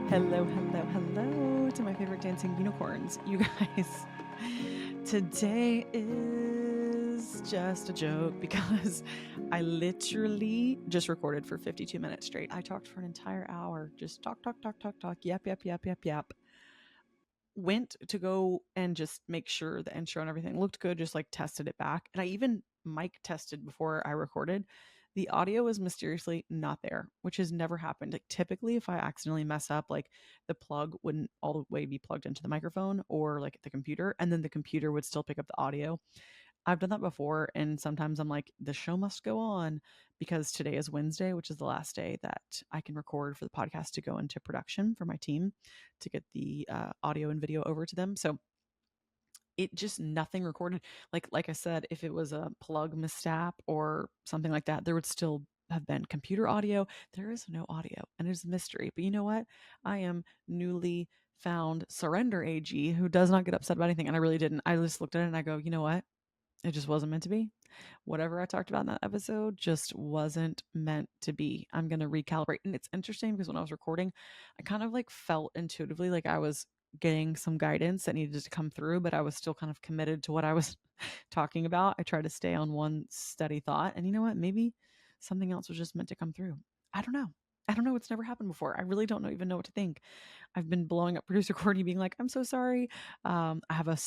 Hello, hello, hello to my favorite dancing unicorns. You guys, today is just a joke because I literally just recorded for 52 minutes straight. I talked for an entire hour. Just talk, talk, talk, talk, talk. Yep, yep, yep, yep, yep. Went to go and just make sure the intro and everything looked good, just like tested it back. And I even mic tested before I recorded. The audio was mysteriously not there, which has never happened. Like typically if I accidentally mess up, like the plug wouldn't all the way be plugged into the microphone or like the computer, and then the computer would still pick up the audio. I've done that before, and sometimes I'm like, the show must go on because today is Wednesday, which is the last day that I can record for the podcast to go into production for my team to get the audio and video over to them. So it just nothing recorded. Like I said, if it was a plug misstep or something like that, there would still have been computer audio. There is no audio, and it's a mystery. But you know what? I am newly found surrender AG who does not get upset about anything, and I really didn't. I just looked at it and I go, you know what? It just wasn't meant to be. Whatever I talked about in that episode just wasn't meant to be. I'm going to recalibrate. And it's interesting because when I was recording, I kind of like felt intuitively like I was getting some guidance that needed to come through, but I was still kind of committed to what I was talking about. I tried to stay on one steady thought. And you know what? Maybe something else was just meant to come through. I don't know. I don't know. It's never happened before. I really don't even know what to think. I've been blowing up producer Courtney, being like, I'm so sorry. I have a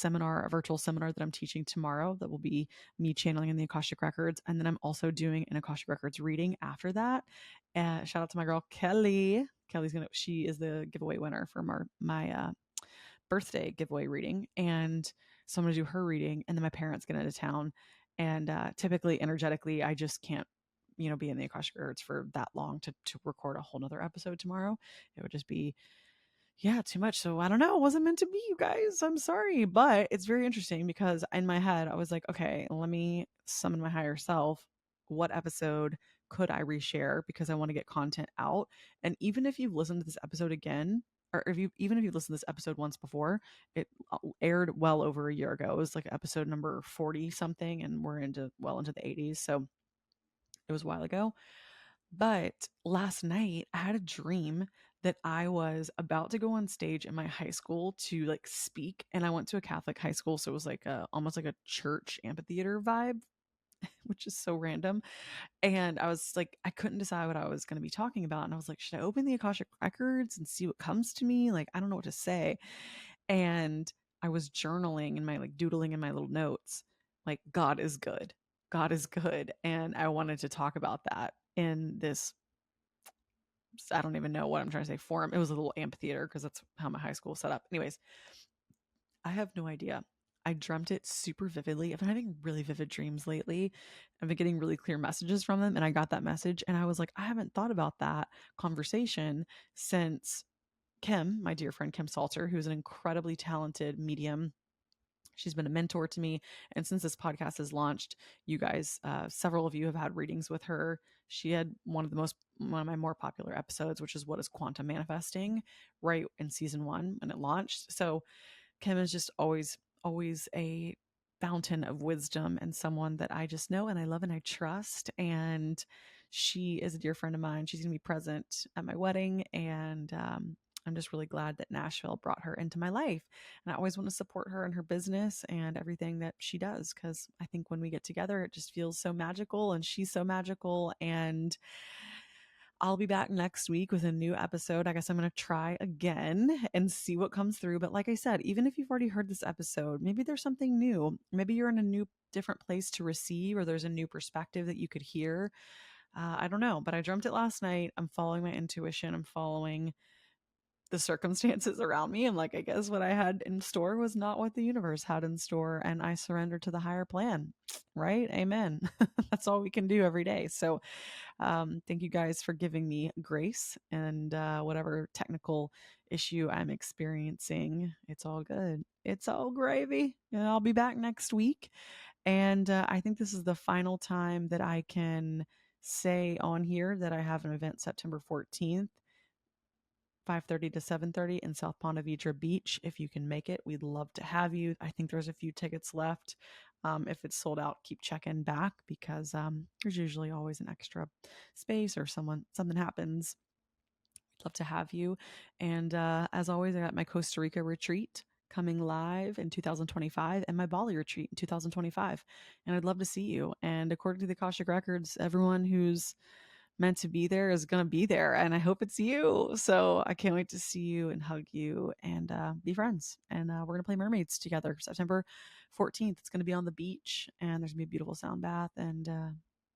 virtual seminar that I'm teaching tomorrow that will be me channeling in the Akashic Records. And then I'm also doing an Akashic Records reading after that. Shout out to my girl, Kelly. She is the giveaway winner for my birthday giveaway reading. And so I'm going to do her reading. And then my parents get into town. And typically, energetically, I just can't be in the Akashic Records for that long to record a whole nother episode tomorrow. It would just be too much. So I don't know. It wasn't meant to be, you guys. I'm sorry. But it's very interesting because in my head, I was like, okay, let me summon my higher self. What episode could I reshare? Because I want to get content out. And even if you've listened to this episode again, or even if you've listened to this episode once before, it aired well over a year ago. It was like episode number 40 something, and we're into the 80s. So it was a while ago. But last night I had a dream that I was about to go on stage in my high school to like speak, and I went to a Catholic high school, so it was like almost like a church amphitheater vibe, which is so random. And I was like, I couldn't decide what I was going to be talking about, and I was like, should I open the Akashic Records and see what comes to me? Like, I don't know what to say. And I was journaling and my like doodling in my little notes, like, God is good. God is good. And I wanted to talk about that in this, I don't even know what I'm trying to say, forum. It was a little amphitheater because that's how my high school was set up. Anyways, I have no idea. I dreamt it super vividly. I've been having really vivid dreams lately. I've been getting really clear messages from them. And I got that message and I was like, I haven't thought about that conversation since Kim, my dear friend Kim Salter, who's an incredibly talented medium. She's been a mentor to me. And since this podcast has launched, you guys, several of you have had readings with her. She had one of my more popular episodes, which is What is Quantum Manifesting, right in season 1 when it launched. So Kim is just always a fountain of wisdom and someone that I just know and I love and I trust. And she is a dear friend of mine. She's going to be present at my wedding. And I'm just really glad that Nashville brought her into my life. And I always want to support her in her business and everything that she does, because I think when we get together, it just feels so magical and she's so magical. And I'll be back next week with a new episode. I guess I'm going to try again and see what comes through. But like I said, even if you've already heard this episode, maybe there's something new. Maybe you're in a new, different place to receive, or there's a new perspective that you could hear. I don't know, but I dreamt it last night. I'm following my intuition. I'm following the circumstances around me. I'm like, I guess what I had in store was not what the universe had in store. And I surrendered to the higher plan, right? Amen. That's all we can do every day. So thank you guys for giving me grace and whatever technical issue I'm experiencing. It's all good. It's all gravy. And I'll be back next week. And I think this is the final time that I can say on here that I have an event September 14th. 5:30 to 7:30 in South Ponte Vedra Beach. If you can make it, we'd love to have you. I think there's a few tickets left. If it's sold out, keep checking back because there's usually always an extra space or something happens. Love to have you. And as always, I got my Costa Rica retreat coming live in 2025 and my BALI retreat in 2025. And I'd love to see you. And according to the Akashic Records, everyone who's meant to be there is going to be there. And I hope it's you. So I can't wait to see you and hug you and be friends. And we're going to play mermaids together September 14th. It's going to be on the beach and there's going to be a beautiful sound bath. And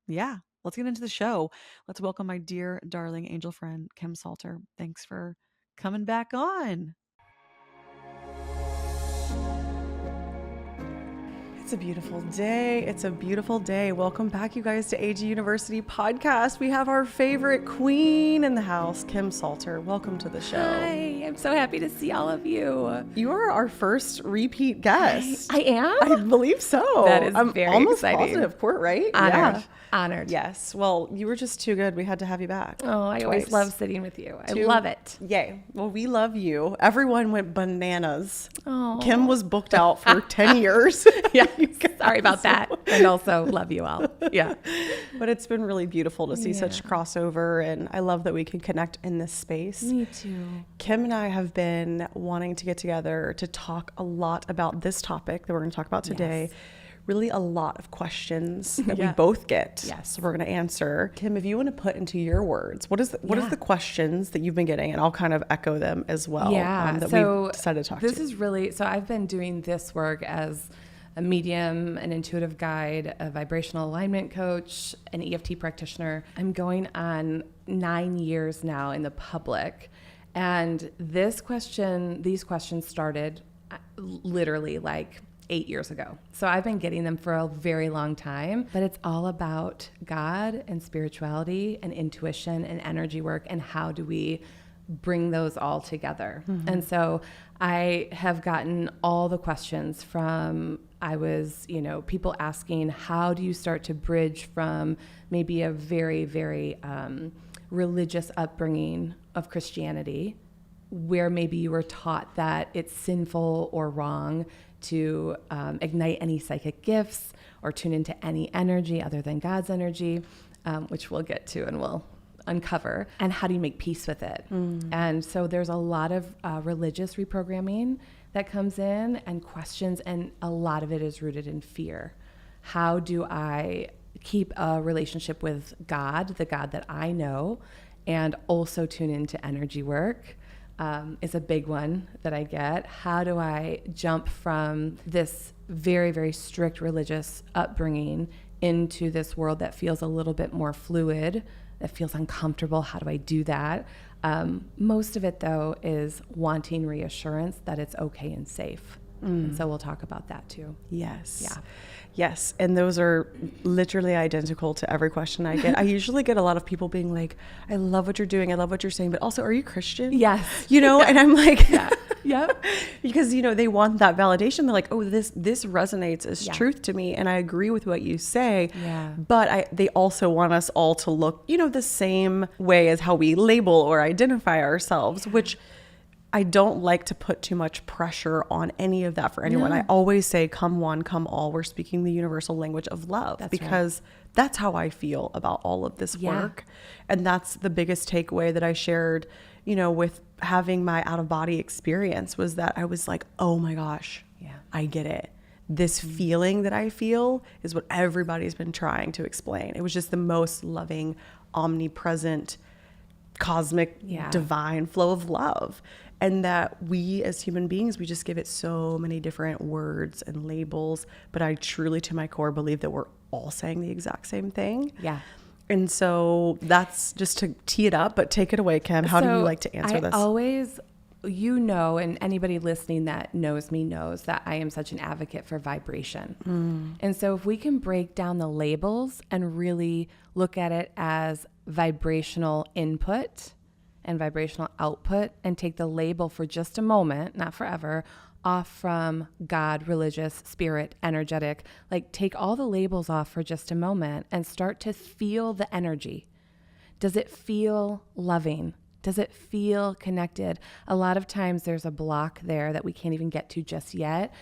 yeah, let's get into the show. Let's welcome my dear, darling angel friend, Kim Salter. Thanks for coming back on. It's a beautiful day. It's a beautiful day. Welcome back, you guys, to AG University Podcast. We have our favorite queen in the house, Kim Salter. Welcome to the show. Hi, I'm so happy to see all of you. You are our first repeat guest. I am? I believe so. That is I'm very almost exciting. Positive, right? Honored. Yeah. Honored. Yes. Well, you were just too good. We had to have you back. Oh, I always Twice. love sitting with you. I love it. Yay. Well, we love you. Everyone went bananas. Oh. Kim was booked out for 10 years. Yeah. Sorry about that. And also love you all. Yeah. But it's been really beautiful to see such crossover. And I love that we can connect in this space. Me too. Kim and I have been wanting to get together to talk a lot about this topic that we're going to talk about today. Yes. Really a lot of questions that we both get. Yes. So we're going to answer. Kim, if you want to put into your words, what is the questions that you've been getting? And I'll kind of echo them as well. That we decided to talk This is really, so I've been doing this work as a medium, an intuitive guide, a vibrational alignment coach, an EFT practitioner. I'm going on 9 years now in the public. And these questions started literally like 8 years ago. So I've been getting them for a very long time, but it's all about God and spirituality and intuition and energy work and how do we bring those all together. Mm-hmm. And so I have gotten all the questions from, people asking, how do you start to bridge from maybe a very, very religious upbringing of Christianity, where maybe you were taught that it's sinful or wrong to ignite any psychic gifts or tune into any energy other than God's energy, which we'll get to and we'll uncover. And how do you make peace with it? And so there's a lot of religious reprogramming that comes in and questions, and a lot of it is rooted in fear. How do I keep a relationship with God, the God that I know, and also tune into energy work? Is a big one that I get. How do I jump from this very, very strict religious upbringing into this world that feels a little bit more fluid, that feels uncomfortable? How do I do that? Most of it, though, is wanting reassurance that it's okay and safe. And so we'll talk about that too. Yes. Yeah. Yes. And those are literally identical to every question I get. I usually get a lot of people being like, I love what you're doing. I love what you're saying, but also, are you Christian? Yes. And I'm like, Yep. Because, they want that validation. They're like, oh, this resonates as truth to me. And I agree with what you say. Yeah. But they also want us all to look, the same way as how we label or identify ourselves, which I don't like to put too much pressure on any of that for anyone. No. I always say, come one, come all. We're speaking the universal language of love. That's that's how I feel about all of this work. And that's the biggest takeaway that I shared, with having my out-of-body experience, was that I was like, oh my gosh, I get it. This feeling that I feel is what everybody's been trying to explain. It was just the most loving, omnipresent, cosmic, divine flow of love. And that we as human beings, we just give it so many different words and labels. But I truly, to my core, believe that we're all saying the exact same thing. Yeah. And so that's just to tee it up, but take it away, Kim. How do you like to answer this? I always, and anybody listening that knows me knows that I am such an advocate for vibration. And so if we can break down the labels and really look at it as vibrational input and vibrational output, and take the label for just a moment, not forever, off from God, religious, spirit, energetic, like take all the labels off for just a moment and start to feel the energy. Does it feel loving? Does it feel connected? A lot of times there's a block there that we can't even get to just yet.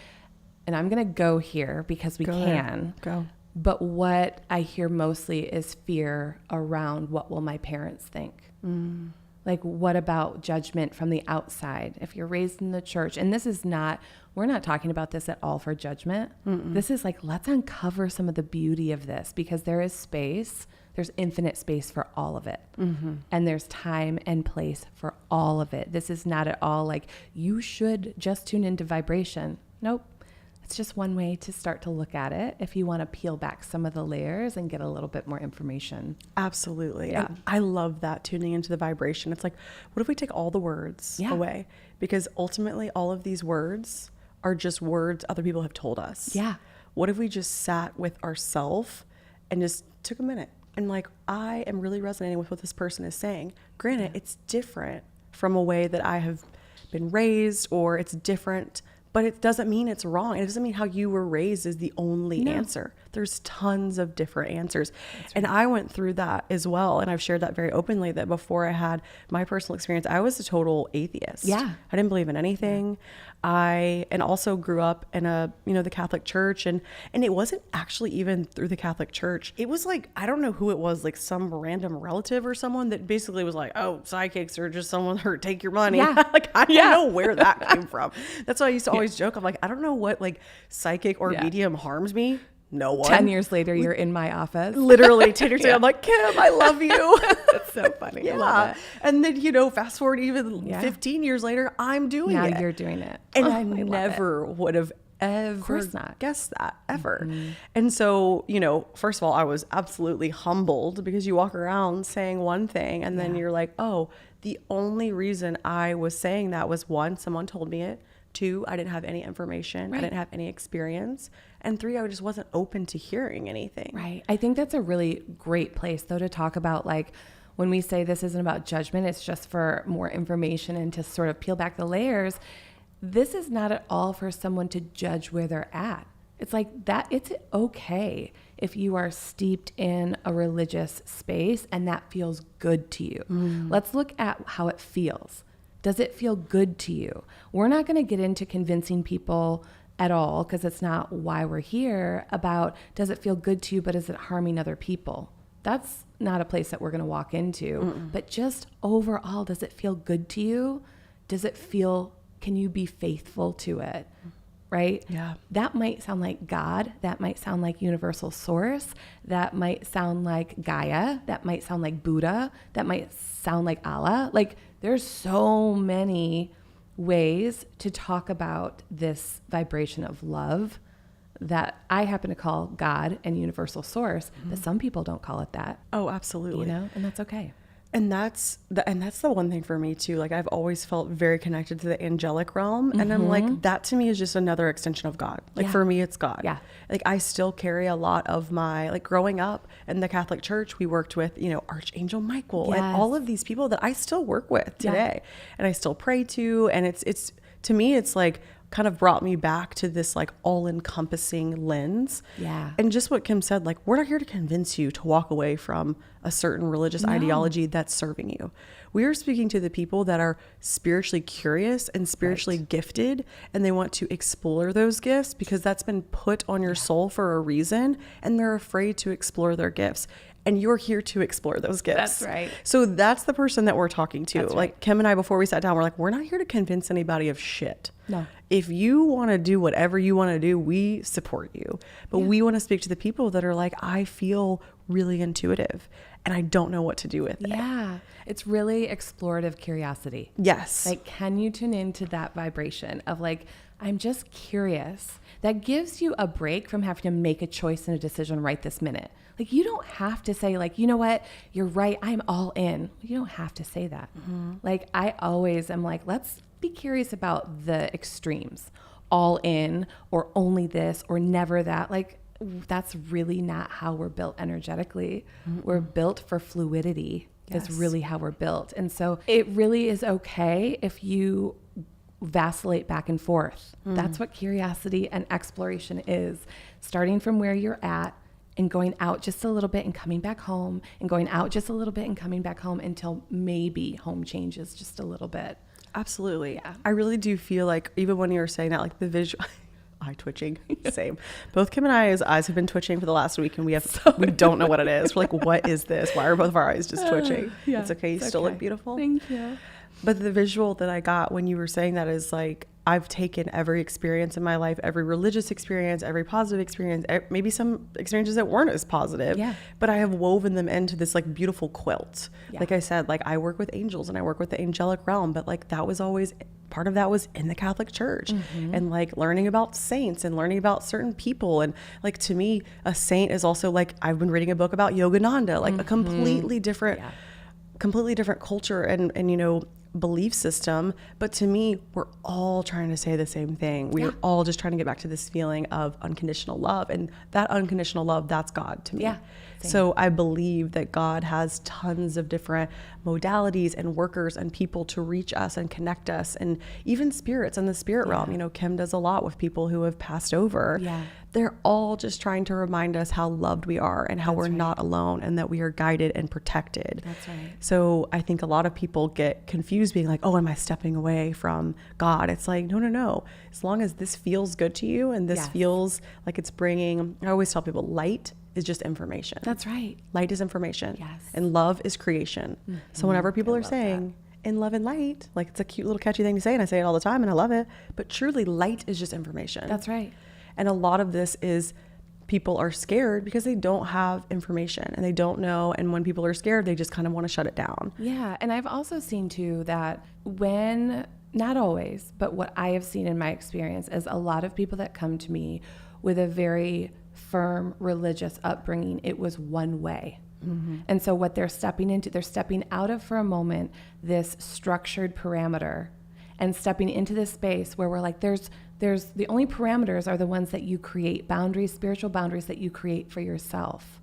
And I'm going to go here because we can. Go. But what I hear mostly is fear around what will my parents think? Like, what about judgment from the outside? If you're raised in the church, and we're not talking about this at all for judgment. This is like, let's uncover some of the beauty of this, because there is space. There's infinite space for all of it. And there's time and place for all of it. This is not at all like, you should just tune into vibration. Nope. It's just one way to start to look at it if you want to peel back some of the layers and get a little bit more information. Absolutely. Yeah. And I love that, tuning into the vibration. It's like, what if we take all the words away? Because ultimately all of these words are just words other people have told us. Yeah. What if we just sat with ourselves and just took a minute and like, I am really resonating with what this person is saying. Granted, it's different from a way that I have been raised, or it's different, but it doesn't mean it's wrong. It doesn't mean how you were raised is the only answer. There's tons of different answers. And I went through that as well. And I've shared that very openly, that before I had my personal experience, I was a total atheist. Yeah. I didn't believe in anything. And also grew up in the Catholic Church, and it wasn't actually even through the Catholic Church. It was like, I don't know who it was, like some random relative or someone that basically was like, oh, psychics are just someone who take your money. Yeah. Like, I don't know where that came from. That's why I used to always joke. I'm like, I don't know what like psychic or medium harms me. No one. 10 years later, you're in my office. Literally 10 years later, I'm like, Kim, I love you. That's so funny. I love it. And then, fast forward even 15 years later, I'm doing it. Now you're doing it. And I never would have ever guessed that, ever. And so, first of all, I was absolutely humbled, because you walk around saying one thing and then you're like, oh, the only reason I was saying that was, one, someone told me it. 2, I didn't have any information. Right. I didn't have any experience. And 3, I just wasn't open to hearing anything. Right. I think that's a really great place, though, to talk about, like, when we say this isn't about judgment, it's just for more information and to sort of peel back the layers. This is not at all for someone to judge where they're at. It's like that. It's okay if you are steeped in a religious space and that feels good to you. Let's look at how it feels. Does it feel good to you? We're not going to get into convincing people at all, because it's not why we're here, about does it feel good to you, but is it harming other people? That's not a place that we're going to walk into. But just overall, does it feel good to you? Can you be faithful to it? Right? Yeah. That might sound like God. That might sound like universal source. That might sound like Gaia. That might sound like Buddha. That might sound like Allah. Like, there's so many ways to talk about this vibration of love that I happen to call God and universal source, but some people don't call it that. Oh, absolutely. And that's okay. And that's the one thing for me too. Like, I've always felt very connected to the angelic realm. And I'm like, that to me is just another extension of God. Like, for me, it's God. Yeah. Like, I still carry a lot of my, like, growing up in the Catholic Church, we worked with, Archangel Michael and all of these people that I still work with today. And I still pray to. And it's to me, it's like kind of brought me back to this like all-encompassing lens. Yeah. And just what Kim said, like, we're not here to convince you to walk away from a certain religious ideology that's serving you. We are speaking to the people that are spiritually curious and spiritually gifted, and they want to explore those gifts because that's been put on your soul for a reason, and they're afraid to explore their gifts. And you're here to explore those gifts. That's right. So that's the person that we're talking to. That's like right. Kim and I, before we sat down, we're like, we're not here to convince anybody of shit. No. If you want to do whatever you want to do, we support you. But we want to speak to the people that are like, I feel really intuitive and I don't know what to do with it. Yeah. It's really explorative curiosity. Yes. Like, can you tune into that vibration of like, I'm just curious? That gives you a break from having to make a choice and a decision right this minute. Like, you don't have to say like, you know what, you're right, I'm all in. You don't have to say that. Mm-hmm. Like, I always am like, let's be curious about the extremes. All in, or only this, or never that. Like, that's really not how we're built energetically. Mm-hmm. We're built for fluidity. Yes. Is really how we're built. And so it really is okay if you vacillate back and forth. Mm. That's what curiosity and exploration is. Starting from where you're at and going out just a little bit and coming back home, and going out just a little bit and coming back home until maybe home changes just a little bit. Absolutely. Yeah. I really do feel like, even when you were saying that, like the visual, eye twitching. Same. Both Kim and I's eyes have been twitching for the last week, and we don't know what it is. We're like, what is this? Why are both of our eyes just twitching? It's okay. You still look beautiful. Thank you. But the visual that I got when you were saying that is like, I've taken every experience in my life, every religious experience, every positive experience, maybe some experiences that weren't as positive, but I have woven them into this like beautiful quilt. Like I said, like I work with angels and I work with the angelic realm, but like that was always part of that was in the Catholic Church, and like learning about saints and learning about certain people. And like, to me, a saint is also like, I've been reading a book about Yogananda, like a completely different culture and, you know, belief system. But to me, we're all trying to say the same thing. We are all just trying to get back to this feeling of unconditional love, and that unconditional love, that's God to me. So I believe that God has tons of different modalities and workers and people to reach us and connect us, and even spirits in the spirit realm. You know, Kim does a lot with people who have passed over. They're all just trying to remind us how loved we are and how we're not alone, and that we are guided and protected. So I think a lot of people get confused being like, oh, am I stepping away from God? It's like, no. As long as this feels good to you and this feels like it's bringing, I always tell people, light is just information. That's right. Light is information. And love is creation. So whenever people are saying in love and light, like it's a cute little catchy thing to say, and I say it all the time and I love it, but truly light is just information. That's right. And a lot of this is people are scared because they don't have information and they don't know. And when people are scared, they just kind of want to shut it down. Yeah. And I've also seen too that when, not always, but what I have seen in my experience is a lot of people that come to me with a very firm religious upbringing, it was one way. And so what they're stepping into, they're stepping out of for a moment this structured parameter and stepping into this space where we're like, there's the only parameters are the ones that you create, boundaries, spiritual boundaries that you create for yourself.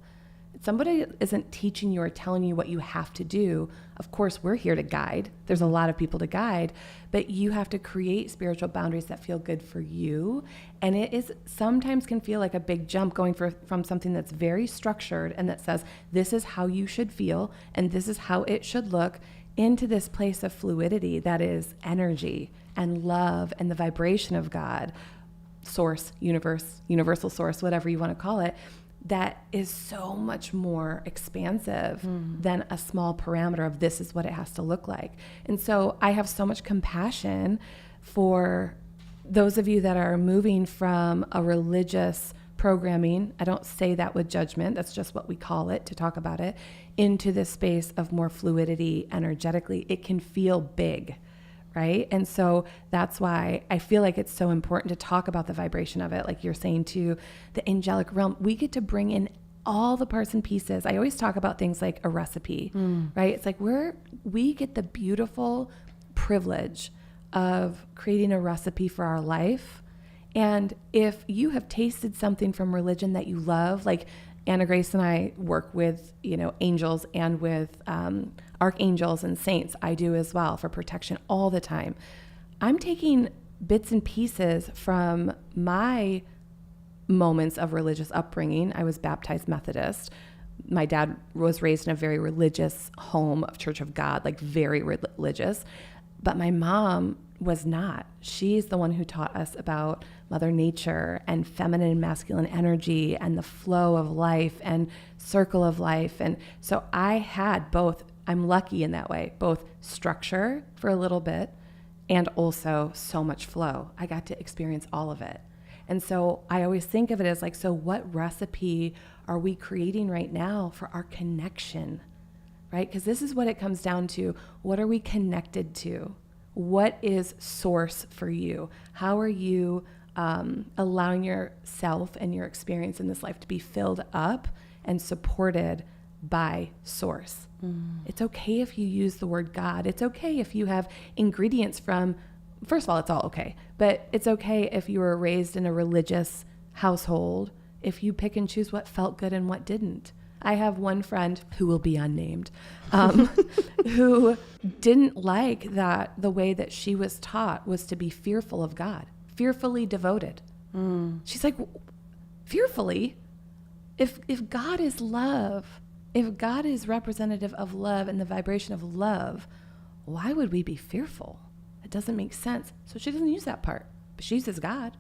Somebody isn't teaching you or telling you what you have to do. Of course, we're here to guide. There's a lot of people to guide, but you have to create spiritual boundaries that feel good for you. And it is sometimes can feel like a big jump going from something that's very structured and that says, this is how you should feel and this is how it should look, into this place of fluidity that is energy and love and the vibration of God, source, universe, universal source, whatever you want to call it, that is so much more expansive than a small parameter of this is what it has to look like. And so I have so much compassion for those of you that are moving from a religious programming, I don't say that with judgment, that's just what we call it to talk about it, into this space of more fluidity energetically. It can feel big, right? And so that's why I feel like it's so important to talk about the vibration of it. Like you're saying to the angelic realm, we get to bring in all the parts and pieces. I always talk about things like a recipe, right? It's like we get the beautiful privilege of creating a recipe for our life. And if you have tasted something from religion that you love, like Anna Grace and I work with, angels and with archangels and saints. I do as well for protection all the time. I'm taking bits and pieces from my moments of religious upbringing. I was baptized Methodist. My dad was raised in a very religious home of Church of God, like very religious. But my mom was not. She's the one who taught us about Mother Nature and feminine and masculine energy and the flow of life and circle of life. And so I had both, I'm lucky in that way, both structure for a little bit and also so much flow. I got to experience all of it. And so I always think of it as like, so what recipe are we creating right now for our connection, right? Because this is what it comes down to. What are we connected to? What is source for you? How are you allowing yourself and your experience in this life to be filled up and supported by source? It's okay if you use the word God. It's okay if you have ingredients from, first of all, it's all okay, but it's okay if you were raised in a religious household, if you pick and choose what felt good and what didn't. I have one friend who will be unnamed, who didn't like that the way that she was taught was to be fearful of God, fearfully devoted. She's like, fearfully? If God is love, if God is representative of love and the vibration of love, why would we be fearful? It doesn't make sense. So she doesn't use that part, but she uses God.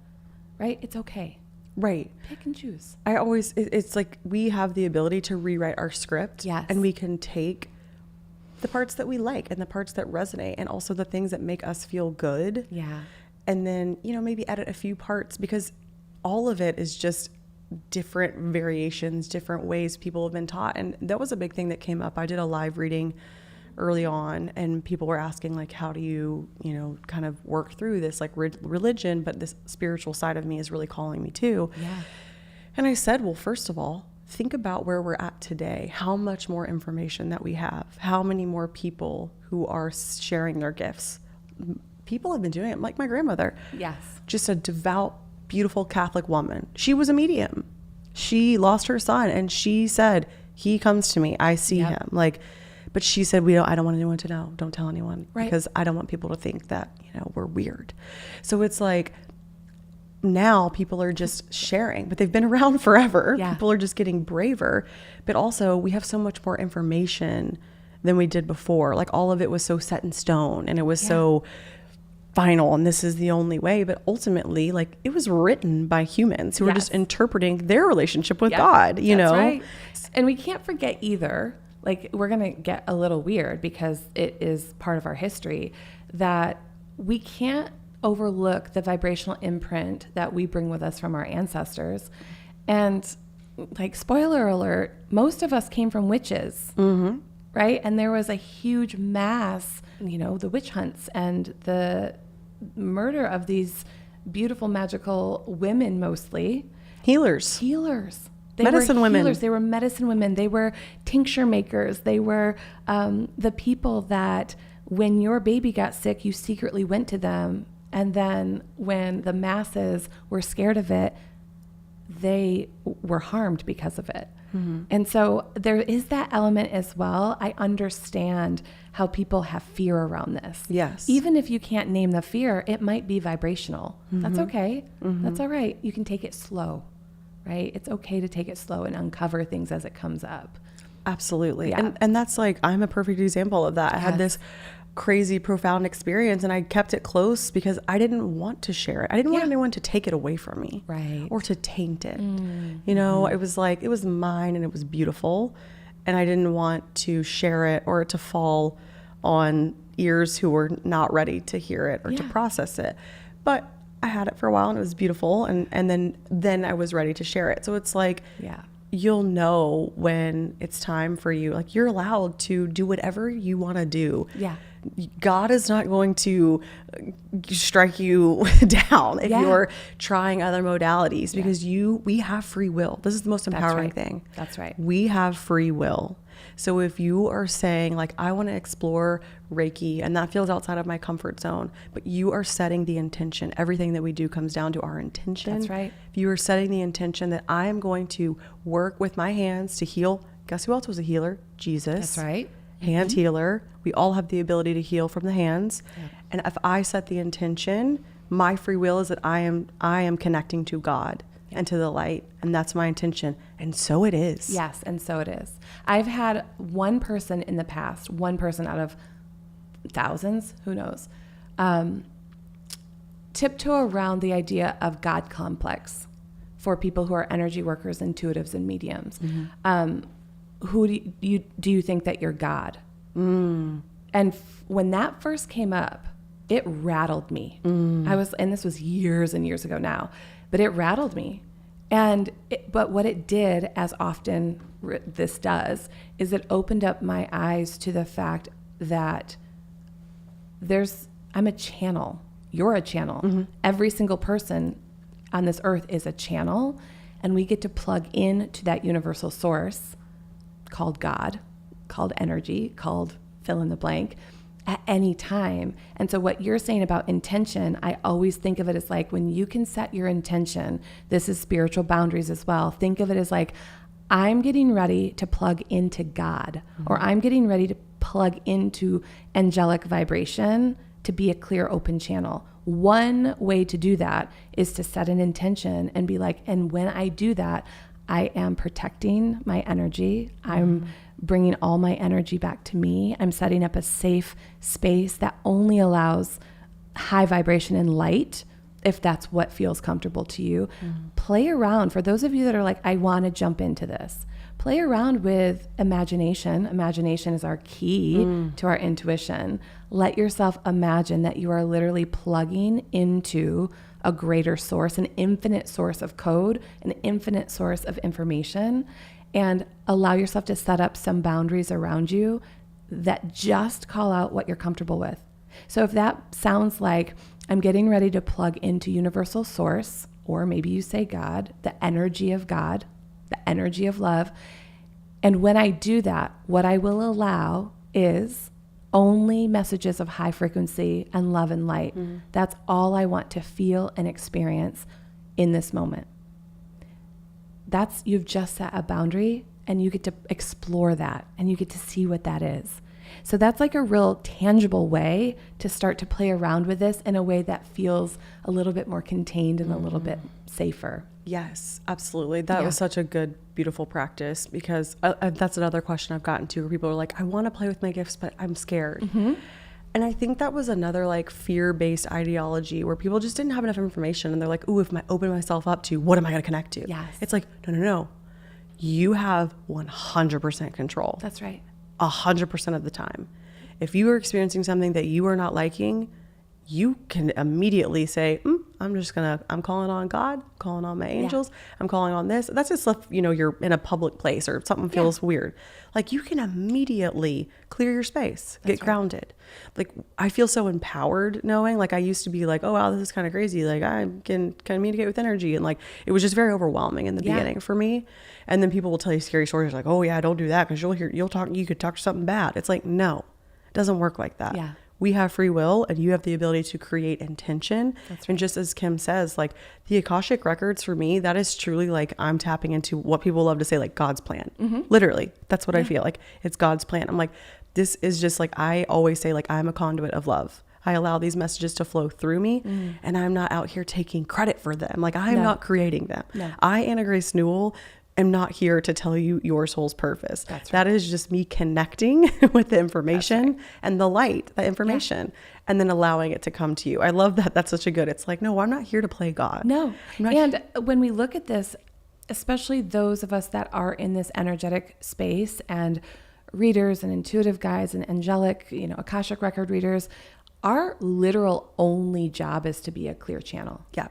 right? It's okay. Right. Pick and choose. It's like we have the ability to rewrite our script. Yes. And we can take the parts that we like and the parts that resonate and also the things that make us feel good. Yeah. And then, maybe edit a few parts, because all of it is just different variations, different ways people have been taught. And that was a big thing that came up. I did a live reading early on, and people were asking, like, how do you, kind of work through this, like, religion, but this spiritual side of me is really calling me too. Yeah. And I said, well, first of all, think about where we're at today, how much more information that we have, how many more people who are sharing their gifts. People have been doing it, like my grandmother. Yes. Just a devout, beautiful Catholic woman. She was a medium. She lost her son, and she said, he comes to me, I see him. Like, but she said, I don't want anyone to know. Don't tell anyone. Right. Because I don't want people to think that, we're weird. So it's like, now people are just sharing, but they've been around forever. Yeah. People are just getting braver, but also we have so much more information than we did before. Like, all of it was so set in stone, and it was so final, and this is the only way. But ultimately, like, it was written by humans who were just interpreting their relationship with God, you know? Right. And we can't forget either, like, we're going to get a little weird because it is part of our history, that we can't overlook the vibrational imprint that we bring with us from our ancestors. And, like, spoiler alert, most of us came from witches, right? And there was a huge mass, the witch hunts and the murder of these beautiful, magical women, mostly. Healers. They medicine were women. Healers. They were medicine women. They were tincture makers. They were the people that when your baby got sick, you secretly went to them. And then when the masses were scared of it, they were harmed because of it. Mm-hmm. And so there is that element as well. I understand how people have fear around this. Yes. Even if you can't name the fear, it might be vibrational. Mm-hmm. That's okay. Mm-hmm. That's all right. You can take it slow, right? It's okay to take it slow and uncover things as it comes up. Absolutely. Yeah. And that's like, I'm a perfect example of that. I had this crazy, profound experience, and I kept it close because I didn't want to share it. I didn't want anyone to take it away from me, right? Or to taint it. You know, it was like, it was mine and it was beautiful, and I didn't want to share it or to fall on ears who were not ready to hear it or to process it. But I had it for a while and it was beautiful, and then I was ready to share it. So it's like, you'll know when it's time for you. Like, you're allowed to do whatever you want to do. Yeah. God is not going to strike you down if you're trying other modalities, because we have free will. This is the most empowering thing. That's right. We have free will. So if you are saying, like, I want to explore Reiki and that feels outside of my comfort zone, but you are setting the intention. Everything that we do comes down to our intention. That's right. If you are setting the intention that I am going to work with my hands to heal, guess who else was a healer? Jesus. That's right. Hand healer. We all have the ability to heal from the hands. Yeah. And if I set the intention, my free will is that I am connecting to God and to the light, and that's my intention. And so it is. Yes, and so it is. I've had one person in the past, one person out of thousands, who knows, tiptoe around the idea of God complex for people who are energy workers, intuitives, and mediums. Mm-hmm. Who do you think that you're God? And when that first came up, it rattled me. And this was years and years ago now, but it rattled me. But what it did, as often this does, is it opened up my eyes to the fact that I'm a channel. You're a channel. Mm-hmm. Every single person on this earth is a channel, and we get to plug in to that universal source called God, called energy, called fill in the blank, at any time. And so what you're saying about intention, I always think of it as like, when you can set your intention, this is spiritual boundaries as well. Think of it as like, I'm getting ready to plug into God, or I'm getting ready to plug into angelic vibration to be a clear, open channel. One way to do that is to set an intention and be like, and when I do that, I am protecting my energy. I'm bringing all my energy back to me. I'm setting up a safe space that only allows high vibration and light if that's what feels comfortable to you. Play around. For those of you that are like, I want to jump into this, play around with imagination. Imagination is our key to our intuition. Let yourself imagine that you are literally plugging into a greater source, an infinite source of code, an infinite source of information, and allow yourself to set up some boundaries around you that just call out what you're comfortable with. So if that sounds like I'm getting ready to plug into universal source, or maybe you say God, the energy of God, the energy of love. And when I do that, what I will allow is only messages of high frequency and love and light. That's all I want to feel and experience in this moment. You've just set a boundary, and you get to explore that, and you get to see what that is. So that's like a real tangible way to start to play around with this in a way that feels a little bit more contained and a little bit safer. Yes, absolutely. That was such a good, beautiful practice, because that's another question I've gotten to, where people are like, I want to play with my gifts, but I'm scared. And I think that was another like fear-based ideology where people just didn't have enough information, and they're like, ooh, if I open myself up to, what am I going to connect to? Yes. It's like, no. You have 100% control. That's right. 100% of the time. If you are experiencing something that you are not liking, you can immediately say, I'm calling on God, calling on my angels, I'm calling on this. That's just stuff, you're in a public place or something feels weird. Like, you can immediately clear your space, get grounded. Like, I feel so empowered knowing, like, I used to be like, oh, wow, this is kind of crazy. Like, I can communicate with energy. And like, it was just very overwhelming in the beginning for me. And then people will tell you scary stories like, oh yeah, don't do that, because you could talk something bad. It's like, no, it doesn't work like that. Yeah. We have free will, and you have the ability to create intention. That's right. And just as Kim says, like, the Akashic records for me, that is truly like, I'm tapping into what people love to say, like, God's plan. Literally, that's what I feel like. It's God's plan. I'm like, this is just like, I always say, like, I'm a conduit of love. I allow these messages to flow through me, and I'm not out here taking credit for them. Like, I'm not creating them. No. I, Anna Grace Newell, am not here to tell you your soul's purpose. That's right. That is just me connecting with the information and the light, the information, and then allowing it to come to you. I love that. That's such a good, it's like, no, I'm not here to play God. No. And when we look at this, especially those of us that are in this energetic space, and readers and intuitive guides and angelic, Akashic record readers, our literal only job is to be a clear channel. Yeah.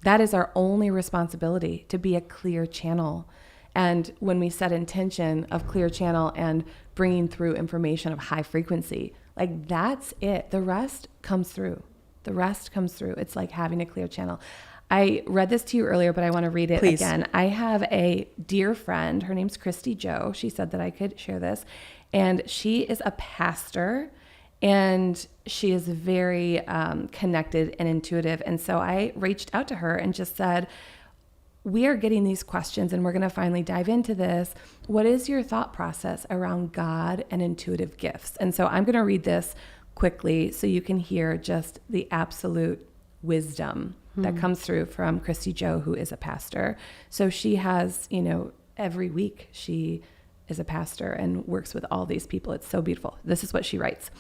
That is our only responsibility, to be a clear channel. And when we set intention of clear channel and bringing through information of high frequency, like, that's it. The rest comes through. It's like having a clear channel. I read this to you earlier, but I want to read it again. I have a dear friend. Her name's Christy Jo. She said that I could share this. And she is a pastor, and she is very connected and intuitive. And so I reached out to her and just said, we are getting these questions, and we're going to finally dive into this. What is your thought process around God and intuitive gifts? And so I'm going to read this quickly so you can hear just the absolute wisdom that comes through from Christy Jo, who is a pastor. So she has, every week she is a pastor and works with all these people. It's so beautiful. This is what she writes.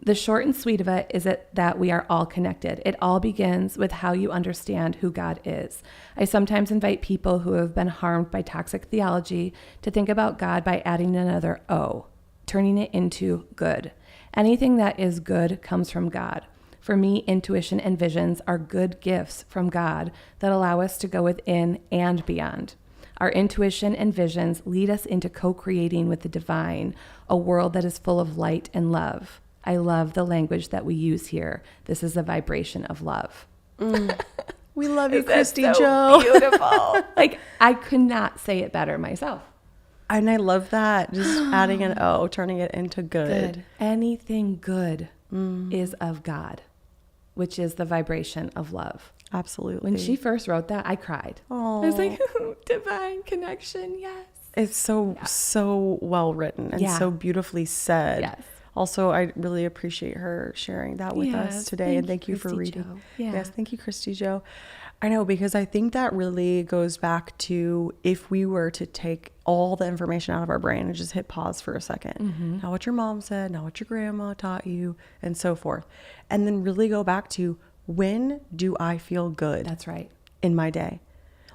The short and sweet of it is that we are all connected. It all begins with how you understand who God is. I sometimes invite people who have been harmed by toxic theology to think about God by adding another O, turning it into good. Anything that is good comes from God. For me, intuition and visions are good gifts from God that allow us to go within and beyond. Our intuition and visions lead us into co-creating with the divine, a world that is full of light and love. I love the language that we use here. This is a vibration of love. We love you, Christy Jo. Beautiful. Like, I could not say it better myself. And I love that. Just adding an O, turning it into good. Anything good is of God, which is the vibration of love. Absolutely. When she first wrote that, I cried. Aww. I was like, divine connection, yes. It's so well written and so beautifully said. Yes. Also, I really appreciate her sharing that with us today. And thank you for reading. Jo. Yeah. Yes, thank you, Christy Jo. I know, because I think that really goes back to, if we were to take all the information out of our brain and just hit pause for a second, not what your mom said, not what your grandma taught you, and so forth, and then really go back to, when do I feel good? That's right. In my day.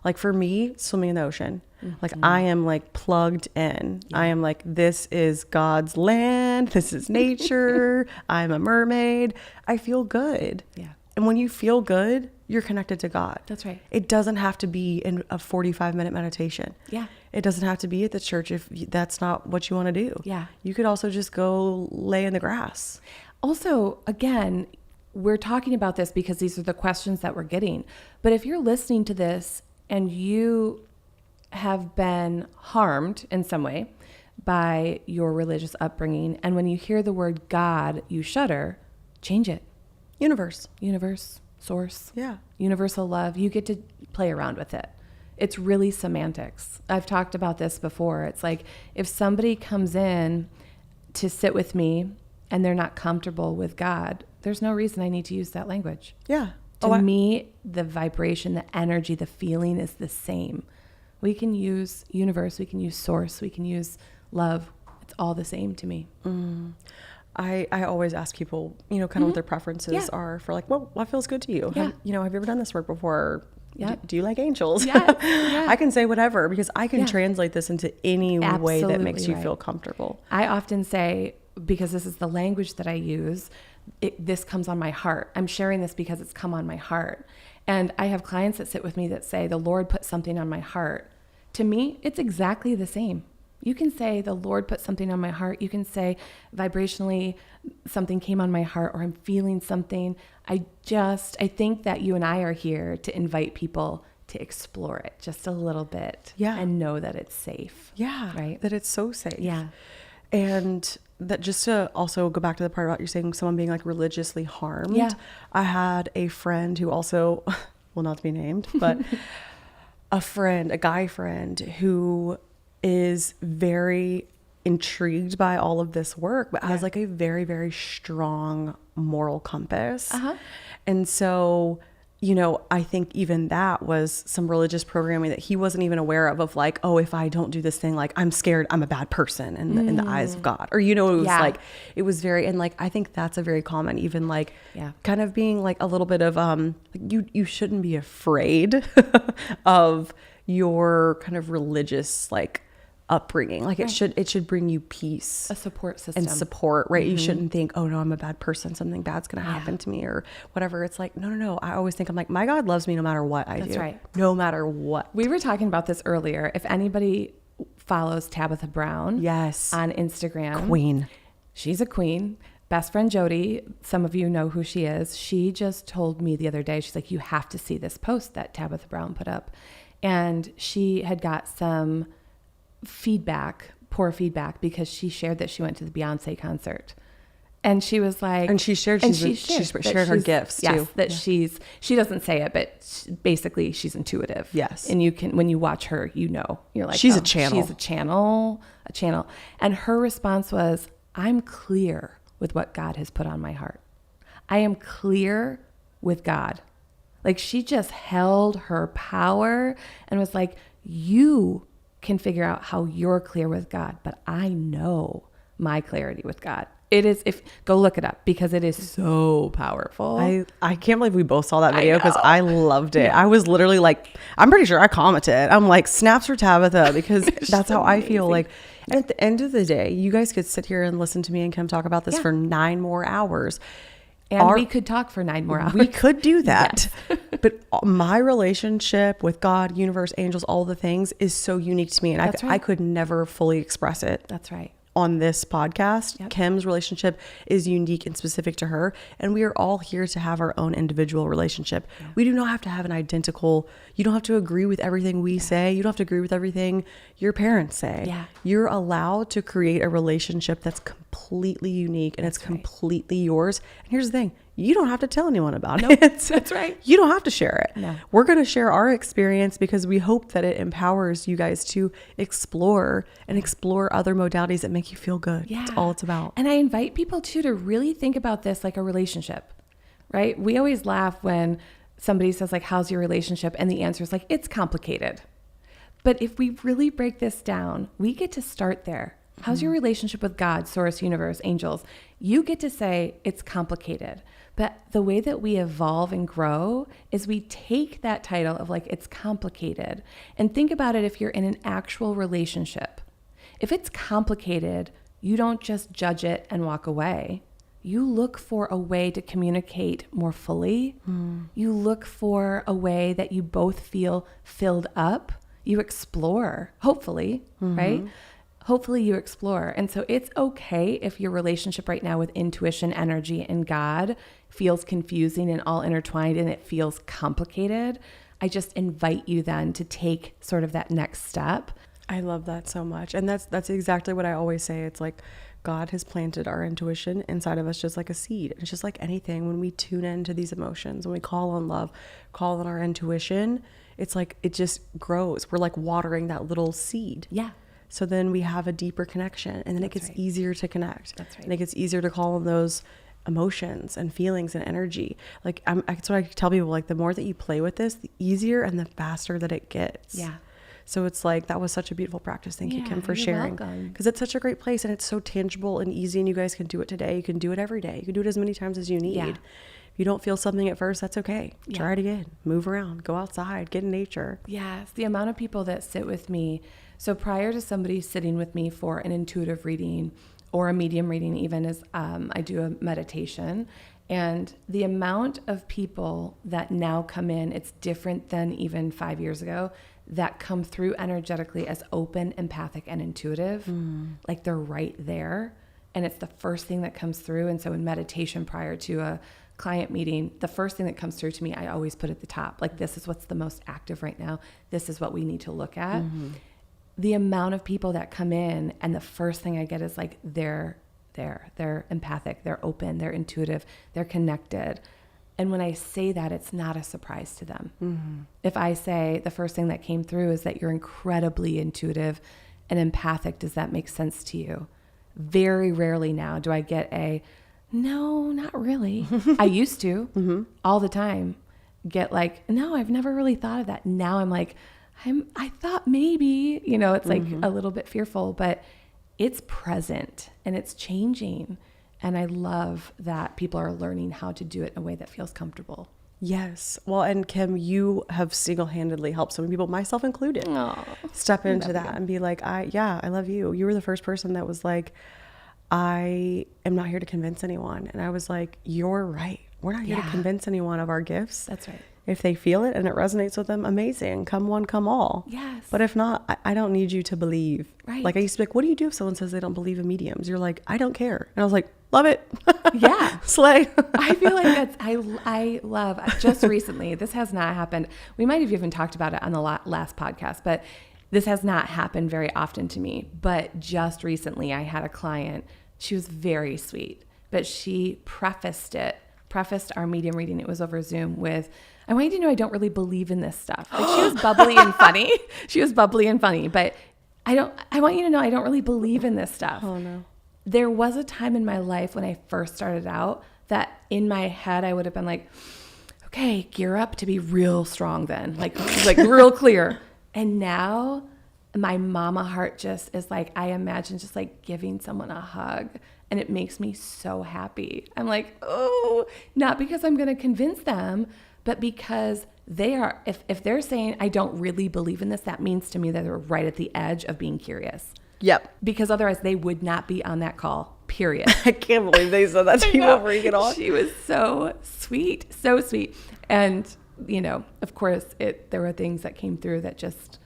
Like for me, swimming in the ocean, like I am like plugged in. I am like, this is God's land. This is nature. I'm a mermaid. I feel good. Yeah. And when you feel good, you're connected to God. That's right. It doesn't have to be in a 45-minute meditation. Yeah. It doesn't have to be at the church if that's not what you want to do. Yeah. You could also just go lay in the grass. Also, again, we're talking about this because these are the questions that we're getting. But if you're listening to this and you have been harmed in some way by your religious upbringing, and when you hear the word God, you shudder, change it. Universe, source, yeah, universal love. You get to play around with it. It's really semantics. I've talked about this before. It's like if somebody comes in to sit with me and they're not comfortable with God, there's no reason I need to use that language. Yeah. To me, the vibration, the energy, the feeling is the same. We can use universe, we can use source, we can use love. It's all the same to me. I always ask people, kind of what their preferences are for like, what feels good to you? Yeah. Have you ever done this work before? Yeah. Do you like angels? Yes. Yeah. I can say whatever because I can translate this into any way that makes you right. feel comfortable. I often say, because this is the language that I use, this comes on my heart. I'm sharing this because it's come on my heart. And I have clients that sit with me that say, the Lord put something on my heart. To me, it's exactly the same. You can say the Lord put something on my heart. You can say vibrationally something came on my heart, or I'm feeling something. I think that you and I are here to invite people to explore it just a little bit. Yeah. And know that it's safe. Yeah. Right. That it's so safe. Yeah. And that just to also go back to the part about you saying someone being like religiously harmed. Yeah. I had a friend who also, well, not to be named, but a guy friend who is very intrigued by all of this work, but has like a very, very strong moral compass. And so, I think even that was some religious programming that he wasn't even aware of like, oh, if I don't do this thing, like I'm scared I'm a bad person in the eyes of God, or, it was like, it was very, and like, I think that's a very common, even like kind of being like a little bit of, you shouldn't be afraid of your kind of religious, like upbringing. Like it should bring you peace, a support system and support, right? You shouldn't think, oh no, I'm a bad person, something bad's gonna happen to me or whatever. It's like, no. I always think, I'm like, my God loves me no matter what I do. That's right. No matter what. We were talking about this earlier. If anybody follows Tabitha Brown Yes. on Instagram, Queen. She's a queen. Best friend Jody, some of you know who she is. She just told me the other day, she's like, you have to see this post that Tabitha Brown put up. And she had got some poor feedback, because she shared that she went to the Beyonce concert. And she was like, And she shared her gifts too. She doesn't say it, but basically she's intuitive. Yes. And when you watch her, you're like, she's a channel. She's a channel. And her response was, I'm clear with what God has put on my heart. I am clear with God. Like, she just held her power and was like, you can figure out how you're clear with God, but I know my clarity with God. It is, go look it up, because it is so powerful. I can't believe we both saw that video, because I loved it. I was literally like, I'm pretty sure I commented. I'm like, snaps for Tabitha, because that's how I feel. Like, and at the end of the day, you guys could sit here and listen to me and Kim talk about this for 9 more hours. And we could talk for 9 more hours. We could do that. Yes. But my relationship with God, universe, angels, all the things is so unique to me. And I could never fully express it. That's right. On this podcast. Yep. Kim's relationship is unique and specific to her. And we are all here to have our own individual relationship. Yeah. We do not have to have an identical, you don't have to agree with everything we say. You don't have to agree with everything your parents say. Yeah. You're allowed to create a relationship that's completely unique and it's completely yours. And here's the thing. You don't have to tell anyone about it. That's right. You don't have to share it. No. We're going to share our experience because we hope that it empowers you guys to explore other modalities that make you feel good. Yeah. That's all it's about. And I invite people too to really think about this like a relationship, right? We always laugh when somebody says like, how's your relationship? And the answer is like, it's complicated. But if we really break this down, we get to start there. How's your relationship with God, source, universe, angels? You get to say it's complicated. But the way that we evolve and grow is we take that title of like, it's complicated, and think about it if you're in an actual relationship. If it's complicated, you don't just judge it and walk away. You look for a way to communicate more fully. You look for a way that you both feel filled up. You explore, hopefully, right? Hopefully you explore. And so it's okay if your relationship right now with intuition, energy, and God feels confusing and all intertwined and it feels complicated. I just invite you then to take sort of that next step. I love that so much. And that's exactly what I always say. It's like God has planted our intuition inside of us just like a seed. It's just like anything. When we tune into these emotions, when we call on love, call on our intuition, it's like it just grows. We're like watering that little seed. Yeah. So then we have a deeper connection, and then it gets easier to connect. That's right. And it gets easier to call on those emotions and feelings and energy. Like that's what I tell people, like the more that you play with this, the easier and the faster that it gets. Yeah. So it's like, that was such a beautiful practice. Thank you, Kim, for you're sharing. welcome. Because it's such a great place, and it's so tangible and easy, and you guys can do it today. You can do it every day. You can do it as many times as you need. Yeah. If you don't feel something at first, that's okay. Yeah. Try it again. Move around. Go outside. Get in nature. Yes. The amount of people that sit with me. So prior to somebody sitting with me for an intuitive reading or a medium reading, even as I do a meditation, and the amount of people that now come in, it's different than even 5 years ago, that come through energetically as open, empathic, and intuitive. Like they're right there. And it's the first thing that comes through. And so in meditation prior to a client meeting, the first thing that comes through to me, I always put at the top, like, this is what's the most active right now. This is what we need to look at. The amount of people that come in, and the first thing I get is like, they're empathic, they're open, they're intuitive, they're connected. And when I say that, it's not a surprise to them. If I say the first thing that came through is that you're incredibly intuitive and empathic, does that make sense to you? Very rarely now do I get a, no, not really. I used to all the time get like, no, I've never really thought of that. Now I'm like, I thought maybe, it's like a little bit fearful, but it's present and it's changing. And I love that people are learning how to do it in a way that feels comfortable. Yes. Well, and Kim, you have single-handedly helped so many people, myself included, step into that and be like, I love you. You were the first person that was like, I am not here to convince anyone. And I was like, you're right. We're not here to convince anyone of our gifts. That's right. If they feel it and it resonates with them, amazing. Come one, come all. Yes. But if not, I don't need you to believe. Right. Like I used to be like, what do you do if someone says they don't believe in mediums? You're like, I don't care. And I was like, love it. Yeah. Slay. I feel like I love, just recently, this has not happened. We might have even talked about it on the last podcast, but this has not happened very often to me. But just recently I had a client, she was very sweet, but she prefaced our medium reading, it was over Zoom, with, I want you to know I don't really believe in this stuff. Like she was bubbly and funny. She was bubbly and funny, but I want you to know I don't really believe in this stuff. Oh no. There was a time in my life when I first started out that in my head I would have been like, okay, gear up to be real strong then. Like real clear. And now my mama heart just is like, I imagine just like giving someone a hug. And it makes me so happy. I'm like, oh, not because I'm going to convince them, but because they are, if they're saying, I don't really believe in this, that means to me that they're right at the edge of being curious. Yep. Because otherwise they would not be on that call, period. I can't believe they said that to you before you get on. She was so sweet, so sweet. And, of course, there were things that came through that just,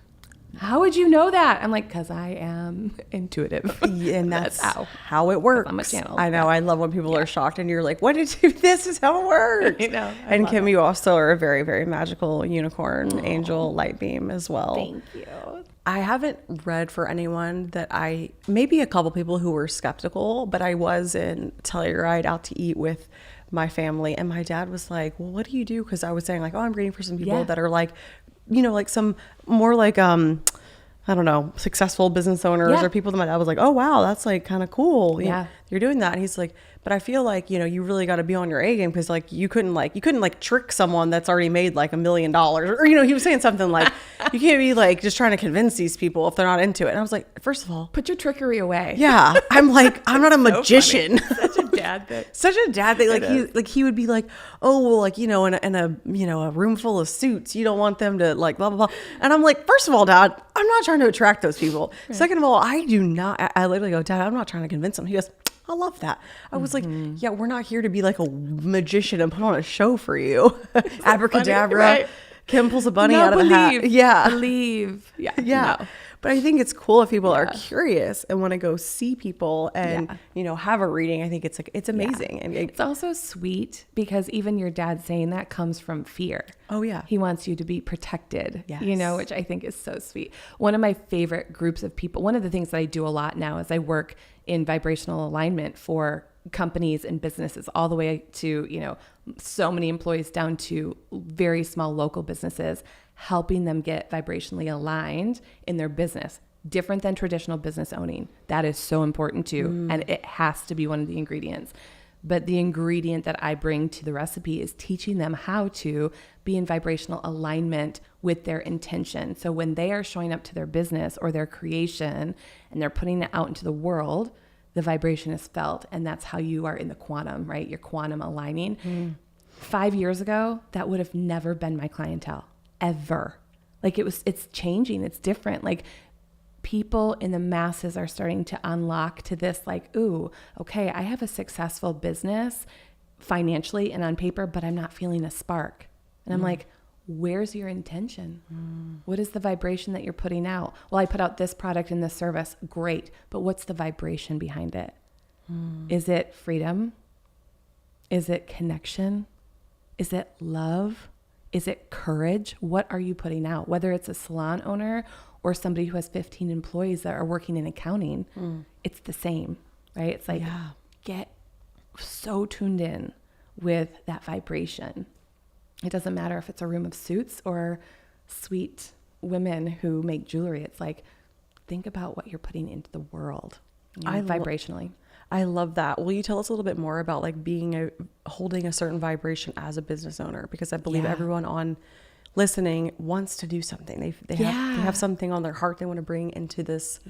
how would you know that? I'm like, because I am intuitive. And that's how it works. I'm a channel. I know. I love when people are shocked and you're like, what did you, this is how it works. I know. And Kim, you also are a very, very magical unicorn, angel, light beam as well. Thank you. I haven't read for anyone that maybe a couple people who were skeptical, but I was in Telluride out to eat with my family. And my dad was like, well, what do you do? Because I was saying like, oh, I'm reading for some people that are like, like some more like, I don't know, successful business owners or people that my dad was like, oh, wow, that's like kind of cool. Yeah. you're doing that. And he's like, but I feel like, you know, you really got to be on your A game, because like you couldn't trick someone that's already made like $1 million, or, you know, he was saying something like, you can't be like just trying to convince these people if they're not into it. And I was like, first of all, put your trickery away. Yeah. I'm like, I'm not a magician. Such a dad thing. Such a dad thing. Like he would be like, oh, well, like, you know, in a, you know, a room full of suits, you don't want them to like blah, blah, blah. And I'm like, first of all, Dad, I'm not trying to attract those people. Right. Second of all, I literally go, Dad, I'm not trying to convince them. He goes, I love that. I was like, yeah, we're not here to be like a magician and put on a show for you. Abracadabra. Right. Kim pulls a bunny out of a hat. Yeah. Believe. Yeah. Yeah. No. But I think it's cool if people are curious and want to go see people and, you know, have a reading. I think it's like, it's amazing. And it's also sweet because even your dad saying that comes from fear. Oh yeah. He wants you to be protected, you know, which I think is so sweet. One of my favorite groups of people, one of the things that I do a lot now is I work in vibrational alignment for companies and businesses, all the way to, you know, so many employees down to very small local businesses, helping them get vibrationally aligned in their business, different than traditional business owning. That is so important too. And it has to be one of the ingredients. But the ingredient that I bring to the recipe is teaching them how to be in vibrational alignment with their intention. So when they are showing up to their business or their creation and they're putting it out into the world, the vibration is felt. And that's how you are in the quantum, right? You're quantum aligning. 5 years ago, that would have never been my clientele, ever. Like it's changing. It's different. Like people in the masses are starting to unlock to this, like, ooh, okay, I have a successful business financially and on paper, but I'm not feeling a spark. And I'm like, where's your intention? What is the vibration that you're putting out? Well, I put out this product and this service. Great. But what's the vibration behind it? Is it freedom? Is it connection? Is it love? Is it courage? What are you putting out? Whether it's a salon owner or somebody who has 15 employees that are working in accounting, it's the same, right? It's like, get so tuned in with that vibration. It doesn't matter if it's a room of suits or sweet women who make jewelry. It's like, think about what you're putting into the world, you know, vibrationally. I love that. Will you tell us a little bit more about like holding a certain vibration as a business owner? Because I believe everyone on listening wants to do something. They have something on their heart they want to bring into this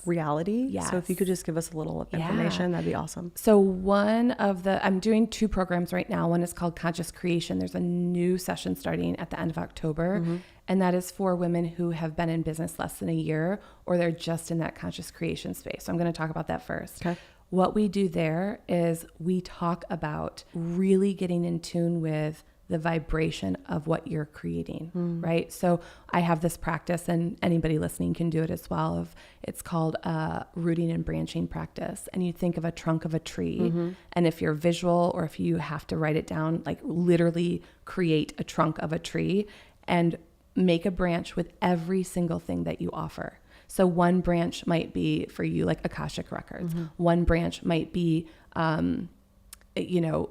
reality. So if you could just give us a little information, that'd be awesome. So I'm doing 2 programs right now. One is called Conscious Creation. There's a new session starting at the end of October. And that is for women who have been in business less than a year, or they're just in that conscious creation space. So I'm going to talk about that first. Okay. What we do there is we talk about really getting in tune with the vibration of what you're creating, right? So I have this practice, and anybody listening can do it as well. It's called rooting and branching practice. And you think of a trunk of a tree, and if you're visual or if you have to write it down, like literally create a trunk of a tree and make a branch with every single thing that you offer. So one branch might be for you, like Akashic Records. One branch might be, you know,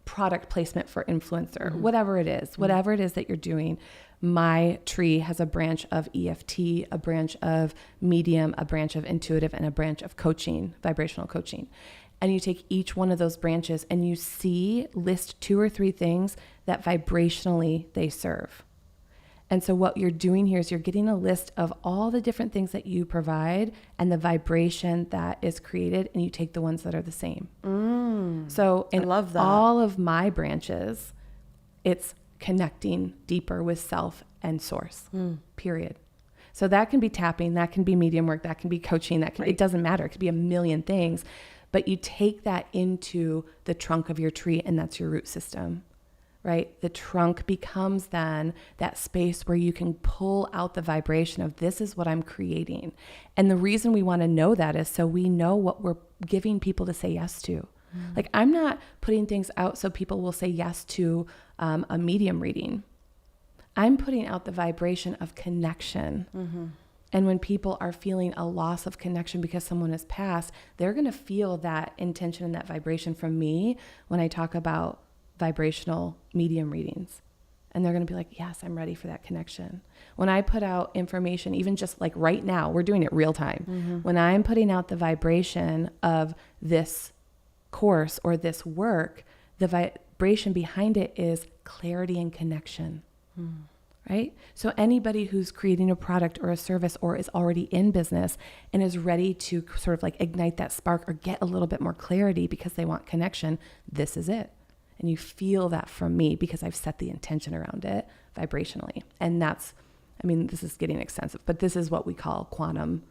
product placement for influencer, whatever it is that you're doing. My tree has a branch of EFT, a branch of medium, a branch of intuitive, and a branch of coaching, vibrational coaching. And you take each one of those branches and you list 2 or 3 things that vibrationally they serve. And so what you're doing here is you're getting a list of all the different things that you provide and the vibration that is created, and you take the ones that are the same. So in all of my branches, it's connecting deeper with self and source, period. So that can be tapping, that can be medium work, that can be coaching, it doesn't matter. It could be a million things, but you take that into the trunk of your tree, and that's your root system. Right? The trunk becomes then that space where you can pull out the vibration of this is what I'm creating. And the reason we want to know that is so we know what we're giving people to say yes to. Like I'm not putting things out so people will say yes to a medium reading. I'm putting out the vibration of connection. And when people are feeling a loss of connection because someone has passed, they're going to feel that intention and that vibration from me when I talk about vibrational medium readings. and they're going to be like, yes, I'm ready for that connection. When I put out information, even just like right now, we're doing it real time. When I'm putting out the vibration of this course or this work, the vibration behind it is clarity and connection, right? So anybody who's creating a product or a service or is already in business and is ready to sort of like ignite that spark or get a little bit more clarity because they want connection, this is it. And you feel that from me because I've set the intention around it vibrationally. And that's, I mean, this is getting extensive, but this is what we call quantum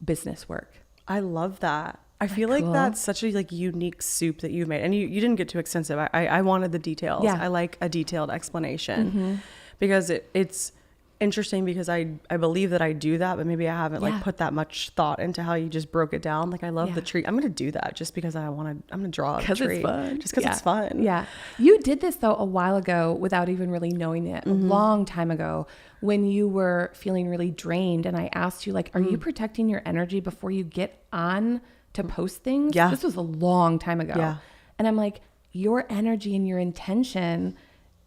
business work. I love that. I feel like that's such a like unique soup that you've made. And you didn't get too extensive. I wanted the details. Yeah. I like a detailed explanation because it's interesting because I believe that I do that, but maybe I haven't like put that much thought into how you just broke it down. Like I love the tree. I'm going to do that just because I'm going to draw a tree. It's fun. Just because it's fun. Yeah. You did this though a while ago without even really knowing it, a long time ago when you were feeling really drained. And I asked you like, are you protecting your energy before you get on to post things? Yeah. This was a long time ago. Yeah. And I'm like, your energy and your intention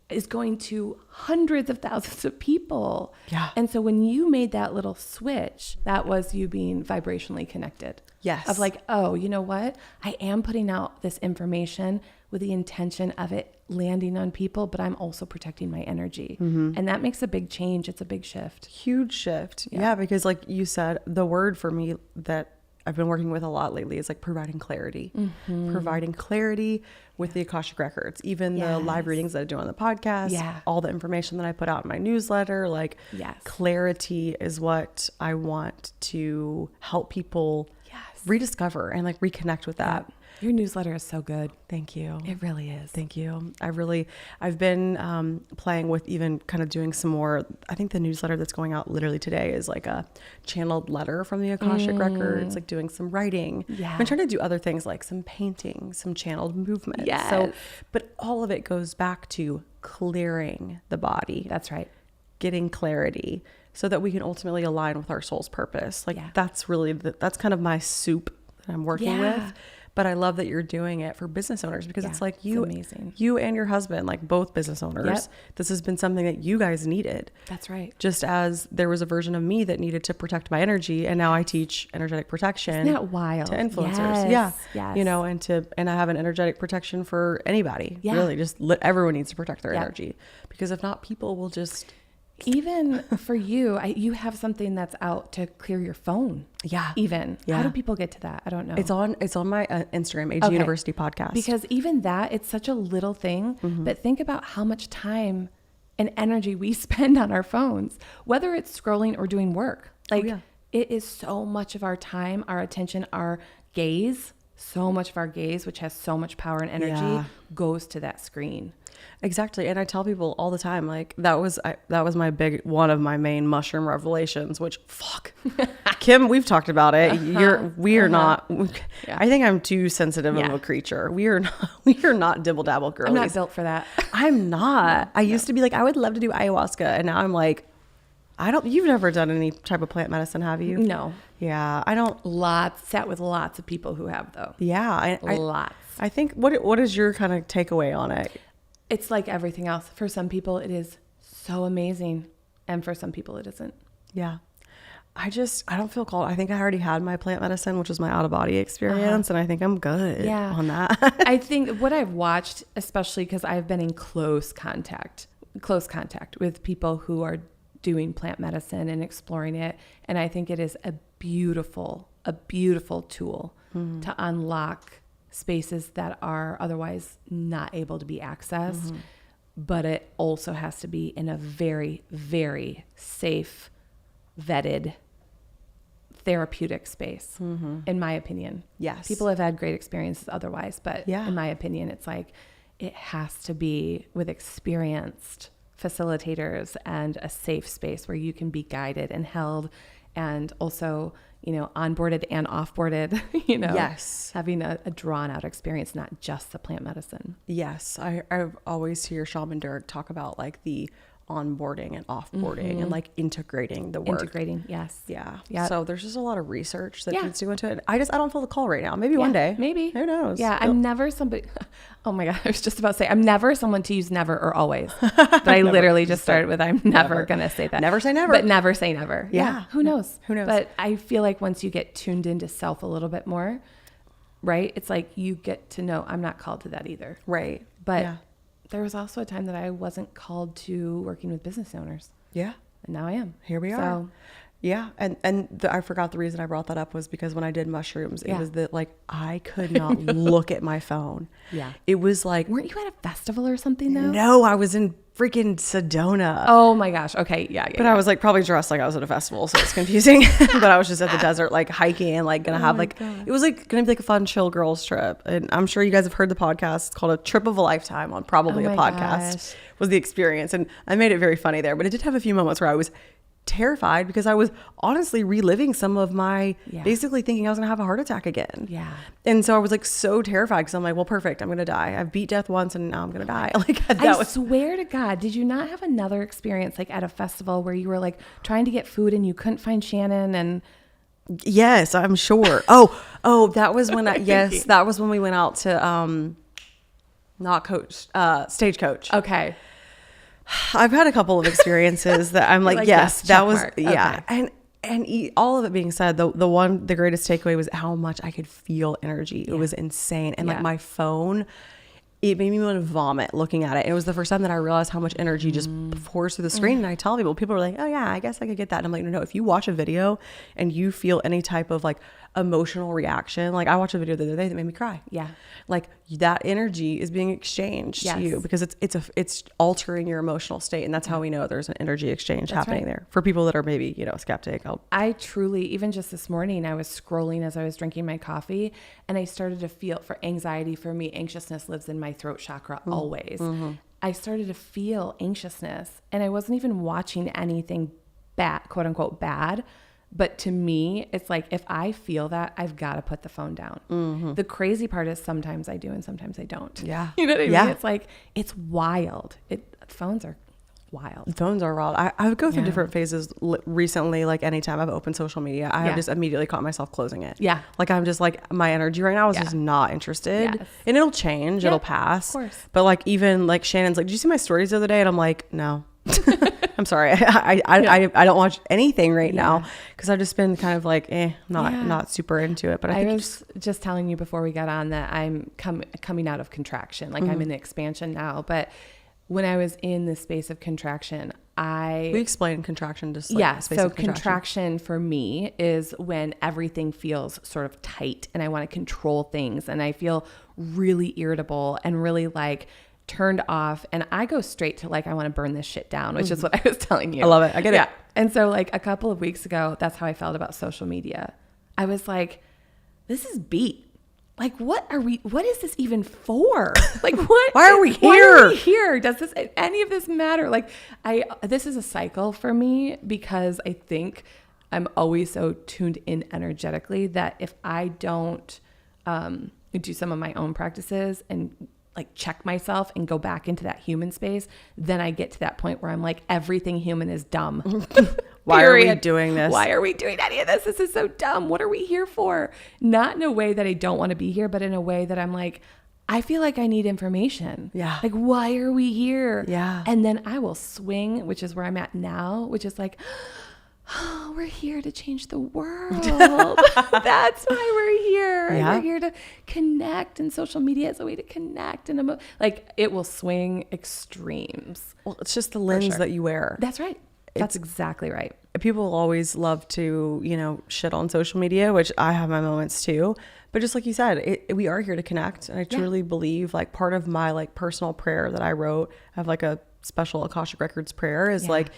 is going to hundreds of thousands of people. Yeah. And so when you made that little switch, that was you being vibrationally connected. Yes. Of like, oh, you know what? I am putting out this information with the intention of it landing on people, but I'm also protecting my energy. And that makes a big change. It's a big shift. Huge shift. Yeah. Because like you said, the word for me that I've been working with a lot lately is like providing clarity, providing clarity with the Akashic Records, even the live readings that I do on the podcast, all the information that I put out in my newsletter, like clarity is what I want to help people rediscover and like reconnect with that. Your newsletter is so good. Thank you. It really is. Thank you. I've been playing with even kind of doing some more. I think the newsletter that's going out literally today is like a channeled letter from the Akashic Records, like doing some writing. Yeah. I've been trying to do other things like some painting, some channeled movement. Yes. So, but all of it goes back to clearing the body. That's right. Getting clarity so that we can ultimately align with our soul's purpose. Like that's really, that's kind of my soup that I'm working with. But I love that you're doing it for business owners because it's like you and your husband, like both business owners, this has been something that you guys needed. That's right. Just as there was a version of me that needed to protect my energy, and now I teach energetic protection. Isn't that wild? To influencers. Yes. You know, and I have an energetic protection for anybody. Really, just everyone needs to protect their energy because if not, people will just. Even for you, you have something that's out to clear your phone. Yeah. Even. How do people get to that? I don't know. It's on my Instagram, AG University podcast. Because even that, it's such a little thing, but think about how much time and energy we spend on our phones, whether it's scrolling or doing work. Like it is so much of our time, our attention, our gaze, so much of our gaze, which has so much power and energy, goes to that screen. Exactly. And I tell people all the time, like that was my one of my main mushroom revelations, which Kim, we've talked about it. We are not, I think I'm too sensitive of a creature. We are not dibble dabble girlies. I'm not built for that. I'm not. I used to be like, I would love to do ayahuasca. And now I'm like, you've never done any type of plant medicine, have you? No. Yeah. I don't. Sat with lots of people who have though. Yeah. Lots. I think what is your kind of takeaway on it? It's like everything else. For some people, it is so amazing. And for some people, it isn't. Yeah. I don't feel called. I think I already had my plant medicine, which was my out of body experience. And I think I'm good on that. I think what I've watched, especially because I've been in close contact with people who are doing plant medicine and exploring it. And I think it is a beautiful tool to unlock spaces that are otherwise not able to be accessed, but it also has to be in a very, very safe, vetted, therapeutic space, in my opinion. Yes. People have had great experiences otherwise, but in my opinion, it's like, it has to be with experienced facilitators and a safe space where you can be guided and held and also, onboarded and offboarded, Yes. having a drawn out experience, not just the plant medicine. Yes. I always hear Shaman Dirk talk about like the onboarding and offboarding and like integrating the work. Yes. Yeah. Yep. So there's just a lot of research that needs to go into it. I don't feel the call right now. Maybe one day. Maybe. Who knows? Yeah. I'm never somebody. Oh my God. I was just about to say, I'm never someone to use never or always. But I literally just started with, I'm never going to say that. Never say never. But never say never. Yeah. Who knows? Who knows? But I feel like once you get tuned into self a little bit more, right? It's like you get to know I'm not called to that either. Right. But yeah. there was also a time that I wasn't called to working with business owners. Yeah. And now I am. Here we are. So, yeah. I forgot the reason I brought that up was because when I did mushrooms, it was that like I could not look at my phone. Yeah. It was like, weren't you at a festival or something though? no, I was in freaking Sedona. Oh my gosh. Okay. Yeah. But I was like probably dressed like I was at a festival, so it's confusing. But I was just at the desert, like hiking and like gonna have like, it was like gonna be like a fun chill girls trip. And I'm sure you guys have heard the podcast. It's called A Trip of a Lifetime on probably a podcast. Gosh. Was the experience. And I made it very funny there, but it did have a few moments where I was terrified because I was honestly reliving some of my basically thinking I was gonna have a heart attack again. Yeah. And so I was like so terrified because I'm like, well, perfect. I'm gonna die. I've beat death once and now I'm gonna die. Like I swear to God, did you not have another experience like at a festival where you were like trying to get food and you couldn't find Shannon and yes, I'm sure. Oh, that was when that was when we went out to not coach, Stagecoach. okay. I've had a couple of experiences that I'm like, yes, that was and all of it being said, the greatest takeaway was how much I could feel energy. It was insane. And like my phone, it made me want to vomit looking at it. It was the first time that I realized how much energy just pours through the screen. And I tell people are like, oh yeah, I guess I could get that. And I'm like, no, if you watch a video and you feel any type of like emotional reaction, like I watched a video the other day that made me cry. Yeah. Like that energy is being exchanged to you because it's altering your emotional state. And that's how we know there's an energy exchange happening there for people that are maybe, skeptic. I truly, even just this morning, I was scrolling as I was drinking my coffee and I started to feel, for anxiety, for me, anxiousness lives in my throat chakra always. Mm-hmm. I started to feel anxiousness and I wasn't even watching anything bad, quote unquote bad. But to me, it's like, if I feel that, I've got to put the phone down. Mm-hmm. The crazy part is sometimes I do and sometimes I don't. Yeah. You know what I mean? It's like, it's wild. Phones are wild. Phones are wild. I would go through different phases recently. Like anytime I've opened social media, I have just immediately caught myself closing it. Yeah. Like I'm just like, my energy right now is just not interested. Yes. And it'll change. It'll pass. Of course. But like, even like Shannon's like, did you see my stories the other day? And I'm like, no. I'm sorry. I don't watch anything right now because I've just been kind of like, not super into it. But I was just telling you before we got on that I'm coming out of contraction. Like I'm in expansion now. But when I was in the space of contraction, we explain contraction just like so contraction for me is when everything feels sort of tight and I want to control things and I feel really irritable and really like turned off, and I go straight to like, I want to burn this shit down, which is what I was telling you. I love it. I get it. And so like a couple of weeks ago, that's how I felt about social media. I was like, this is beat. Like, what is this even for? Like, what? Why are we here? Why are we here? Does any of this matter? Like, this is a cycle for me because I think I'm always so tuned in energetically that if I don't do some of my own practices and like check myself and go back into that human space, then I get to that point where I'm like, everything human is dumb. Why are we doing this? Why are we doing any of this? This is so dumb. What are we here for? Not in a way that I don't want to be here, but in a way that I'm like, I feel like I need information. Yeah. Like, why are we here? Yeah. And then I will swing, which is where I'm at now, which is like, oh, we're here to change the world. That's why we're here. Yeah. We're here to connect, and social media is a way to connect. And like, it will swing extremes. Well, it's just the lens that you wear. That's right. That's exactly right. People always love to, shit on social media, which I have my moments too. But just like you said, we are here to connect. And I truly believe like part of my like personal prayer that I wrote, I have like a special Akashic Records prayer is like,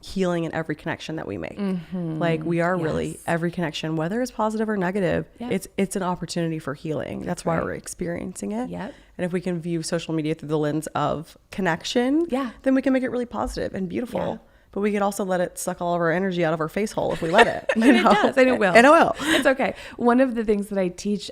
healing in every connection that we make. Mm-hmm. Like we are really every connection, whether it's positive or negative, it's an opportunity for healing. That's why we're experiencing it. Yep. And if we can view social media through the lens of connection, then we can make it really positive and beautiful. Yeah. But we could also let it suck all of our energy out of our face hole if we let it. And it does, and it will. And it will. It's okay. One of the things that I teach,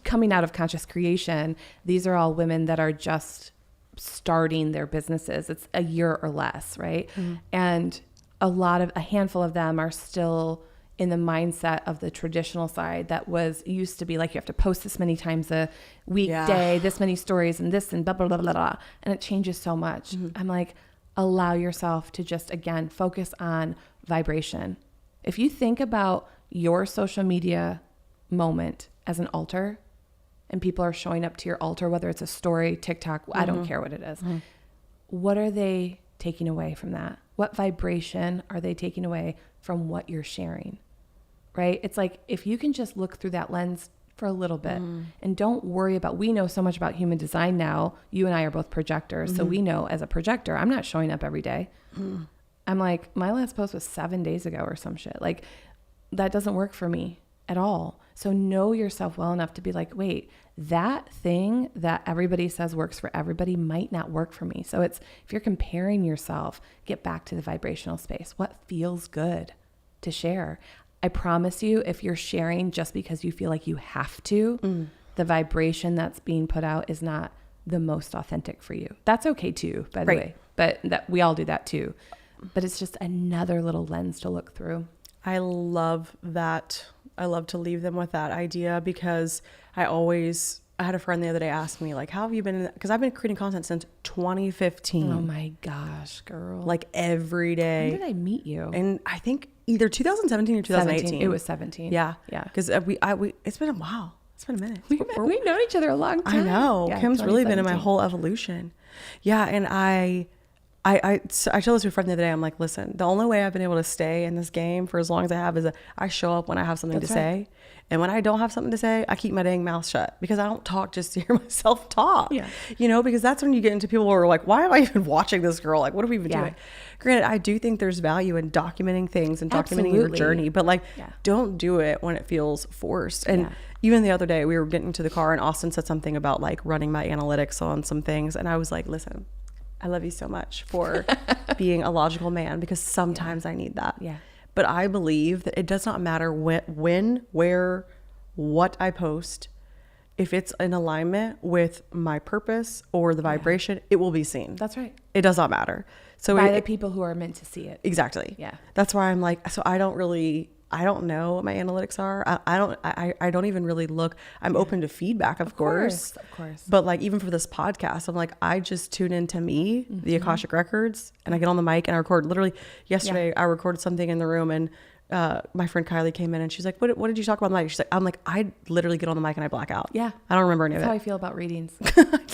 coming out of conscious creation, these are all women that are just starting their businesses. It's a year or less, right? And a handful of them are still in the mindset of the traditional side that used to be like, you have to post this many times a weekday, this many stories and this and blah, blah, blah, blah, blah. And it changes so much. I'm like, allow yourself to just, again, focus on vibration. If you think about your social media moment as an altar, and people are showing up to your altar, whether it's a story, TikTok, I don't care what it is. What are they taking away from that? What vibration are they taking away from what you're sharing? Right? It's like, if you can just look through that lens for a little bit and don't worry about, we know so much about human design now. You and I are both projectors. So we know, as a projector, I'm not showing up every day. I'm like, my last post was 7 days ago or some shit. Like, that doesn't work for me at all. So know yourself well enough to be like, wait, that thing that everybody says works for everybody might not work for me. So if you're comparing yourself, get back to the vibrational space. What feels good to share? I promise you, if you're sharing just because you feel like you have to, the vibration that's being put out is not the most authentic for you. That's okay too, by the way, but we all do that too. But it's just another little lens to look through. I love that. I love to leave them with that idea, because I had a friend the other day ask me, like, how have you been? Because I've been creating content since 2015. Oh my gosh, girl. Like, every day. When did I meet you? And I think either 2017 or 2018. 17. It was 17. Yeah. Yeah. Because it's been a while. It's been a minute. We've known each other a long time. I know. Yeah, Kim's really been in my whole evolution. Yeah. And I told this to a friend the other day. I'm like, listen, the only way I've been able to stay in this game for as long as I have is that I show up when I have something to say. And when I don't have something to say, I keep my dang mouth shut, because I don't talk just to hear myself talk. Yeah. You know, because that's when you get into people who are like, why am I even watching this girl? Like, what are we even doing? Granted, I do think there's value in documenting things and documenting your journey, but like, don't do it when it feels forced. And even the other day, we were getting to the car and Austin said something about like running my analytics on some things. And I was like, listen, I love you so much for being a logical man, because sometimes I need that. Yeah. But I believe that it does not matter when, where, what I post. If it's in alignment with my purpose or the vibration, it will be seen. That's right. It does not matter. So by the people who are meant to see it. Exactly. Yeah. That's why I'm like, so I don't know what my analytics are. I don't even really look. I'm open to feedback, of course. But like, even for this podcast, I'm like, I just tune into me, the Akashic Records, and I get on the mic and I record. Literally yesterday, I recorded something in the room, and my friend Kylie came in and she's like, what did you talk about on the mic? She's like, I'm like, I literally get on the mic and I black out. Yeah. I don't remember any of it. That's how I feel about readings.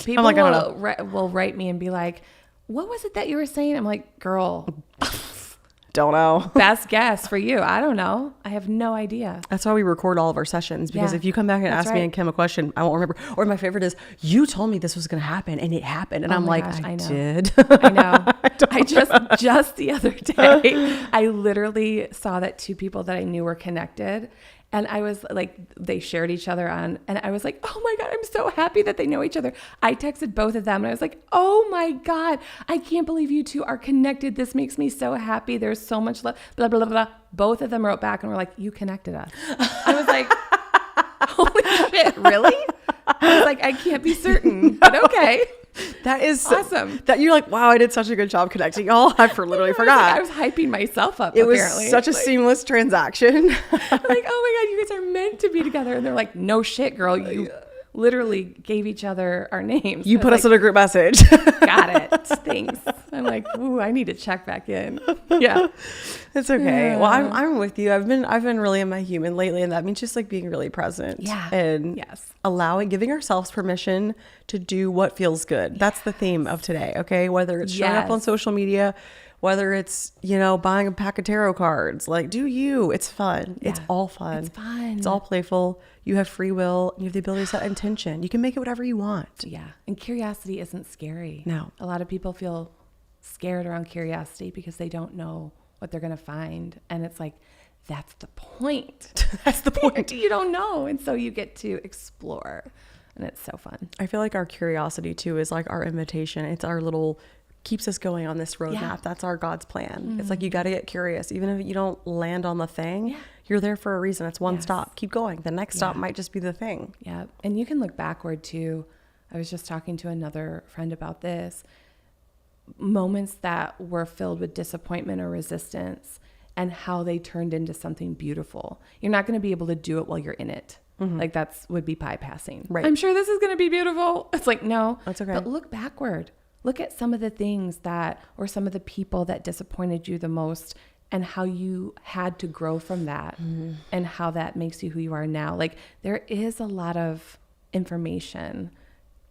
People like, will write me and be like, what was it that you were saying? I'm like, girl, don't know. Best guess for you. I don't know. I have no idea. That's why we record all of our sessions, because if you come back and ask me and Kim a question, I won't remember. Or my favorite is, you told me this was going to happen and it happened. And I'm like, I did. I know. I just the other day, I literally saw that two people that I knew were connected. And I was like, they shared each other on, and I was like, oh my God, I'm so happy that they know each other. I texted both of them and I was like, oh my God, I can't believe you two are connected. This makes me so happy. There's so much love, blah, blah, blah, blah. Both of them wrote back and were like, you connected us. I was like, holy shit, really? I was like, I can't be certain, but okay. That is awesome. That you're like, wow, I did such a good job connecting y'all. I literally forgot. I was hyping myself up. It apparently. Was such a seamless transaction. I'm like, oh my God, you guys are meant to be together. And they're like, no shit, girl. You literally gave each other our names. You put us in a group message. Got it. Thanks. I'm like, ooh, I need to check back in. Yeah. It's okay. Well, I'm with you. I've been really in my human lately, and that means just like being really present. Yeah. And giving ourselves permission to do what feels good. That's the theme of today. Okay. Whether it's showing up on social media, whether it's, buying a pack of tarot cards, like, do you, it's fun. Yeah. It's all fun. It's fun. It's all playful. You have free will. You have the ability to set intention. You can make it whatever you want. Yeah. And curiosity isn't scary. No. A lot of people feel scared around curiosity because they don't know what they're going to find. And it's like, that's the point. That's the point. You don't know. And so you get to explore. And it's so fun. I feel like our curiosity too is like our invitation. It's our little, keeps us going on this roadmap. Yeah. That's our God's plan. Mm-hmm. It's like, you got to get curious. Even if you don't land on the thing, you're there for a reason. It's one stop. Keep going. The next stop might just be the thing. Yeah. And you can look backward too. I was just talking to another friend about this. Moments that were filled with disappointment or resistance and how they turned into something beautiful. You're not going to be able to do it while you're in it. Like that's would be bypassing. Right. I'm sure this is going to be beautiful. It's like, no, that's okay. But look backward. Look at some of the things that, or some of the people that disappointed you the most and how you had to grow from that and how that makes you who you are now. Like there is a lot of information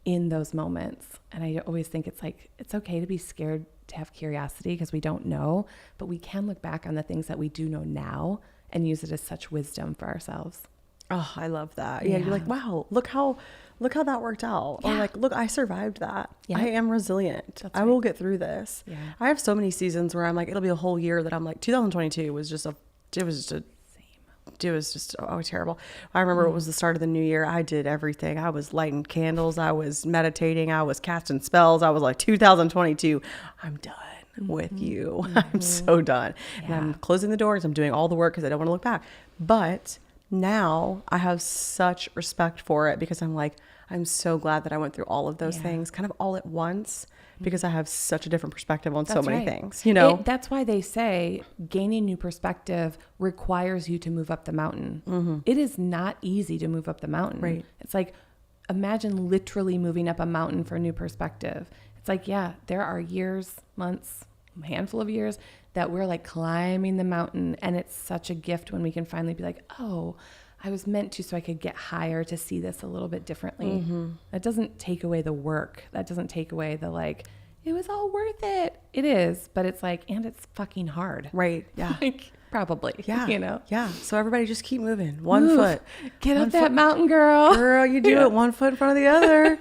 in those moments. And I always think it's like, it's okay to be scared to have curiosity because we don't know, but we can look back on the things that we do know now and use it as such wisdom for ourselves. Oh, I love that. Yeah. You're like, wow, look how that worked out. Yeah. Or like, look, I survived that. Yeah. I am resilient. That's I will get through this. Yeah. I have so many seasons where I'm like, it'll be a whole year that I'm like, 2022 was just terrible. I remember it was the start of the new year. I did everything. I was lighting candles. I was meditating. I was casting spells. I was like, 2022, I'm done with you. I'm so done. Yeah. And I'm closing the doors. I'm doing all the work because I don't want to look back. But now I have such respect for it because I'm like, I'm so glad that I went through all of those things kind of all at once because I have such a different perspective on so many things, you know? That's why they say gaining new perspective requires you to move up the mountain. It is not easy to move up the mountain. Right. It's like, imagine literally moving up a mountain for a new perspective. It's like, yeah, there are years, months, a handful of years that we're like climbing the mountain. And it's such a gift when we can finally be like, oh, I was meant to so I could get higher to see this a little bit differently. That doesn't take away the work. That doesn't take away the like, it was all worth it. It is, but it's like, and it's fucking hard. Right. Yeah. Like, probably. Yeah. You know? Yeah. So everybody just keep moving. One foot. Get up that mountain, girl. Girl, you do it one foot in front of the other.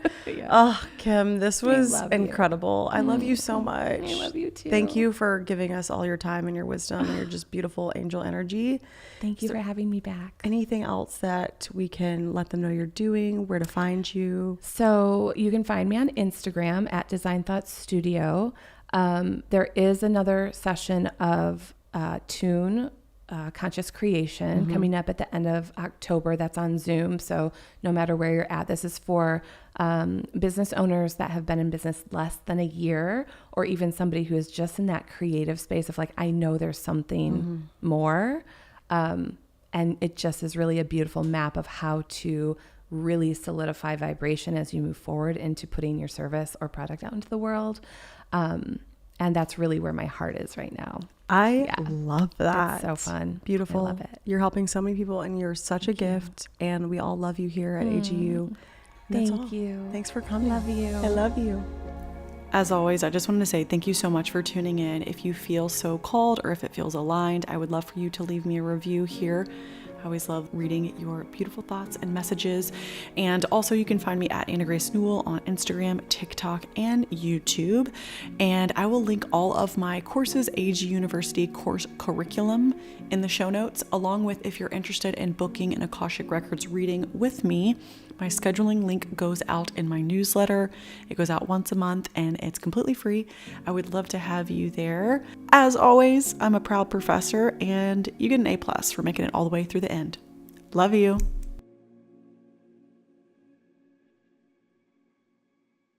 Oh, Kim, this was incredible. I love you so much. I love you too. Thank you for giving us all your time and your wisdom and your just beautiful angel energy. Thank you for having me back. Anything else that we can let them know you're doing, where to find you? So you can find me on Instagram at Design Thoughts Studio. There is another session of Tune Conscious Creation coming up at the end of October. That's on Zoom. So no matter where you're at, this is for business owners that have been in business less than a year, or even somebody who is just in that creative space of like, I know there's something more. And it just is really a beautiful map of how to really solidify vibration as you move forward into putting your service or product out into the world. And that's really where my heart is right now. I love that. It's so fun. Beautiful. I love it. You're helping so many people and you're such a gift. And we all love you here at AGU. Thank you. Thanks for coming. Love you. I love you. As always, I just wanted to say thank you so much for tuning in. If you feel so called or if it feels aligned, I would love for you to leave me a review here. I always love reading your beautiful thoughts and messages. And also you can find me at Anna Grace Newell on Instagram, TikTok, and YouTube. And I will link all of my courses, AG University course curriculum in the show notes, along with if you're interested in booking an Akashic Records reading with me. My scheduling link goes out in my newsletter. It goes out once a month and it's completely free. I would love to have you there. As always, I'm a proud professor and you get an A+ for making it all the way through the end. Love you.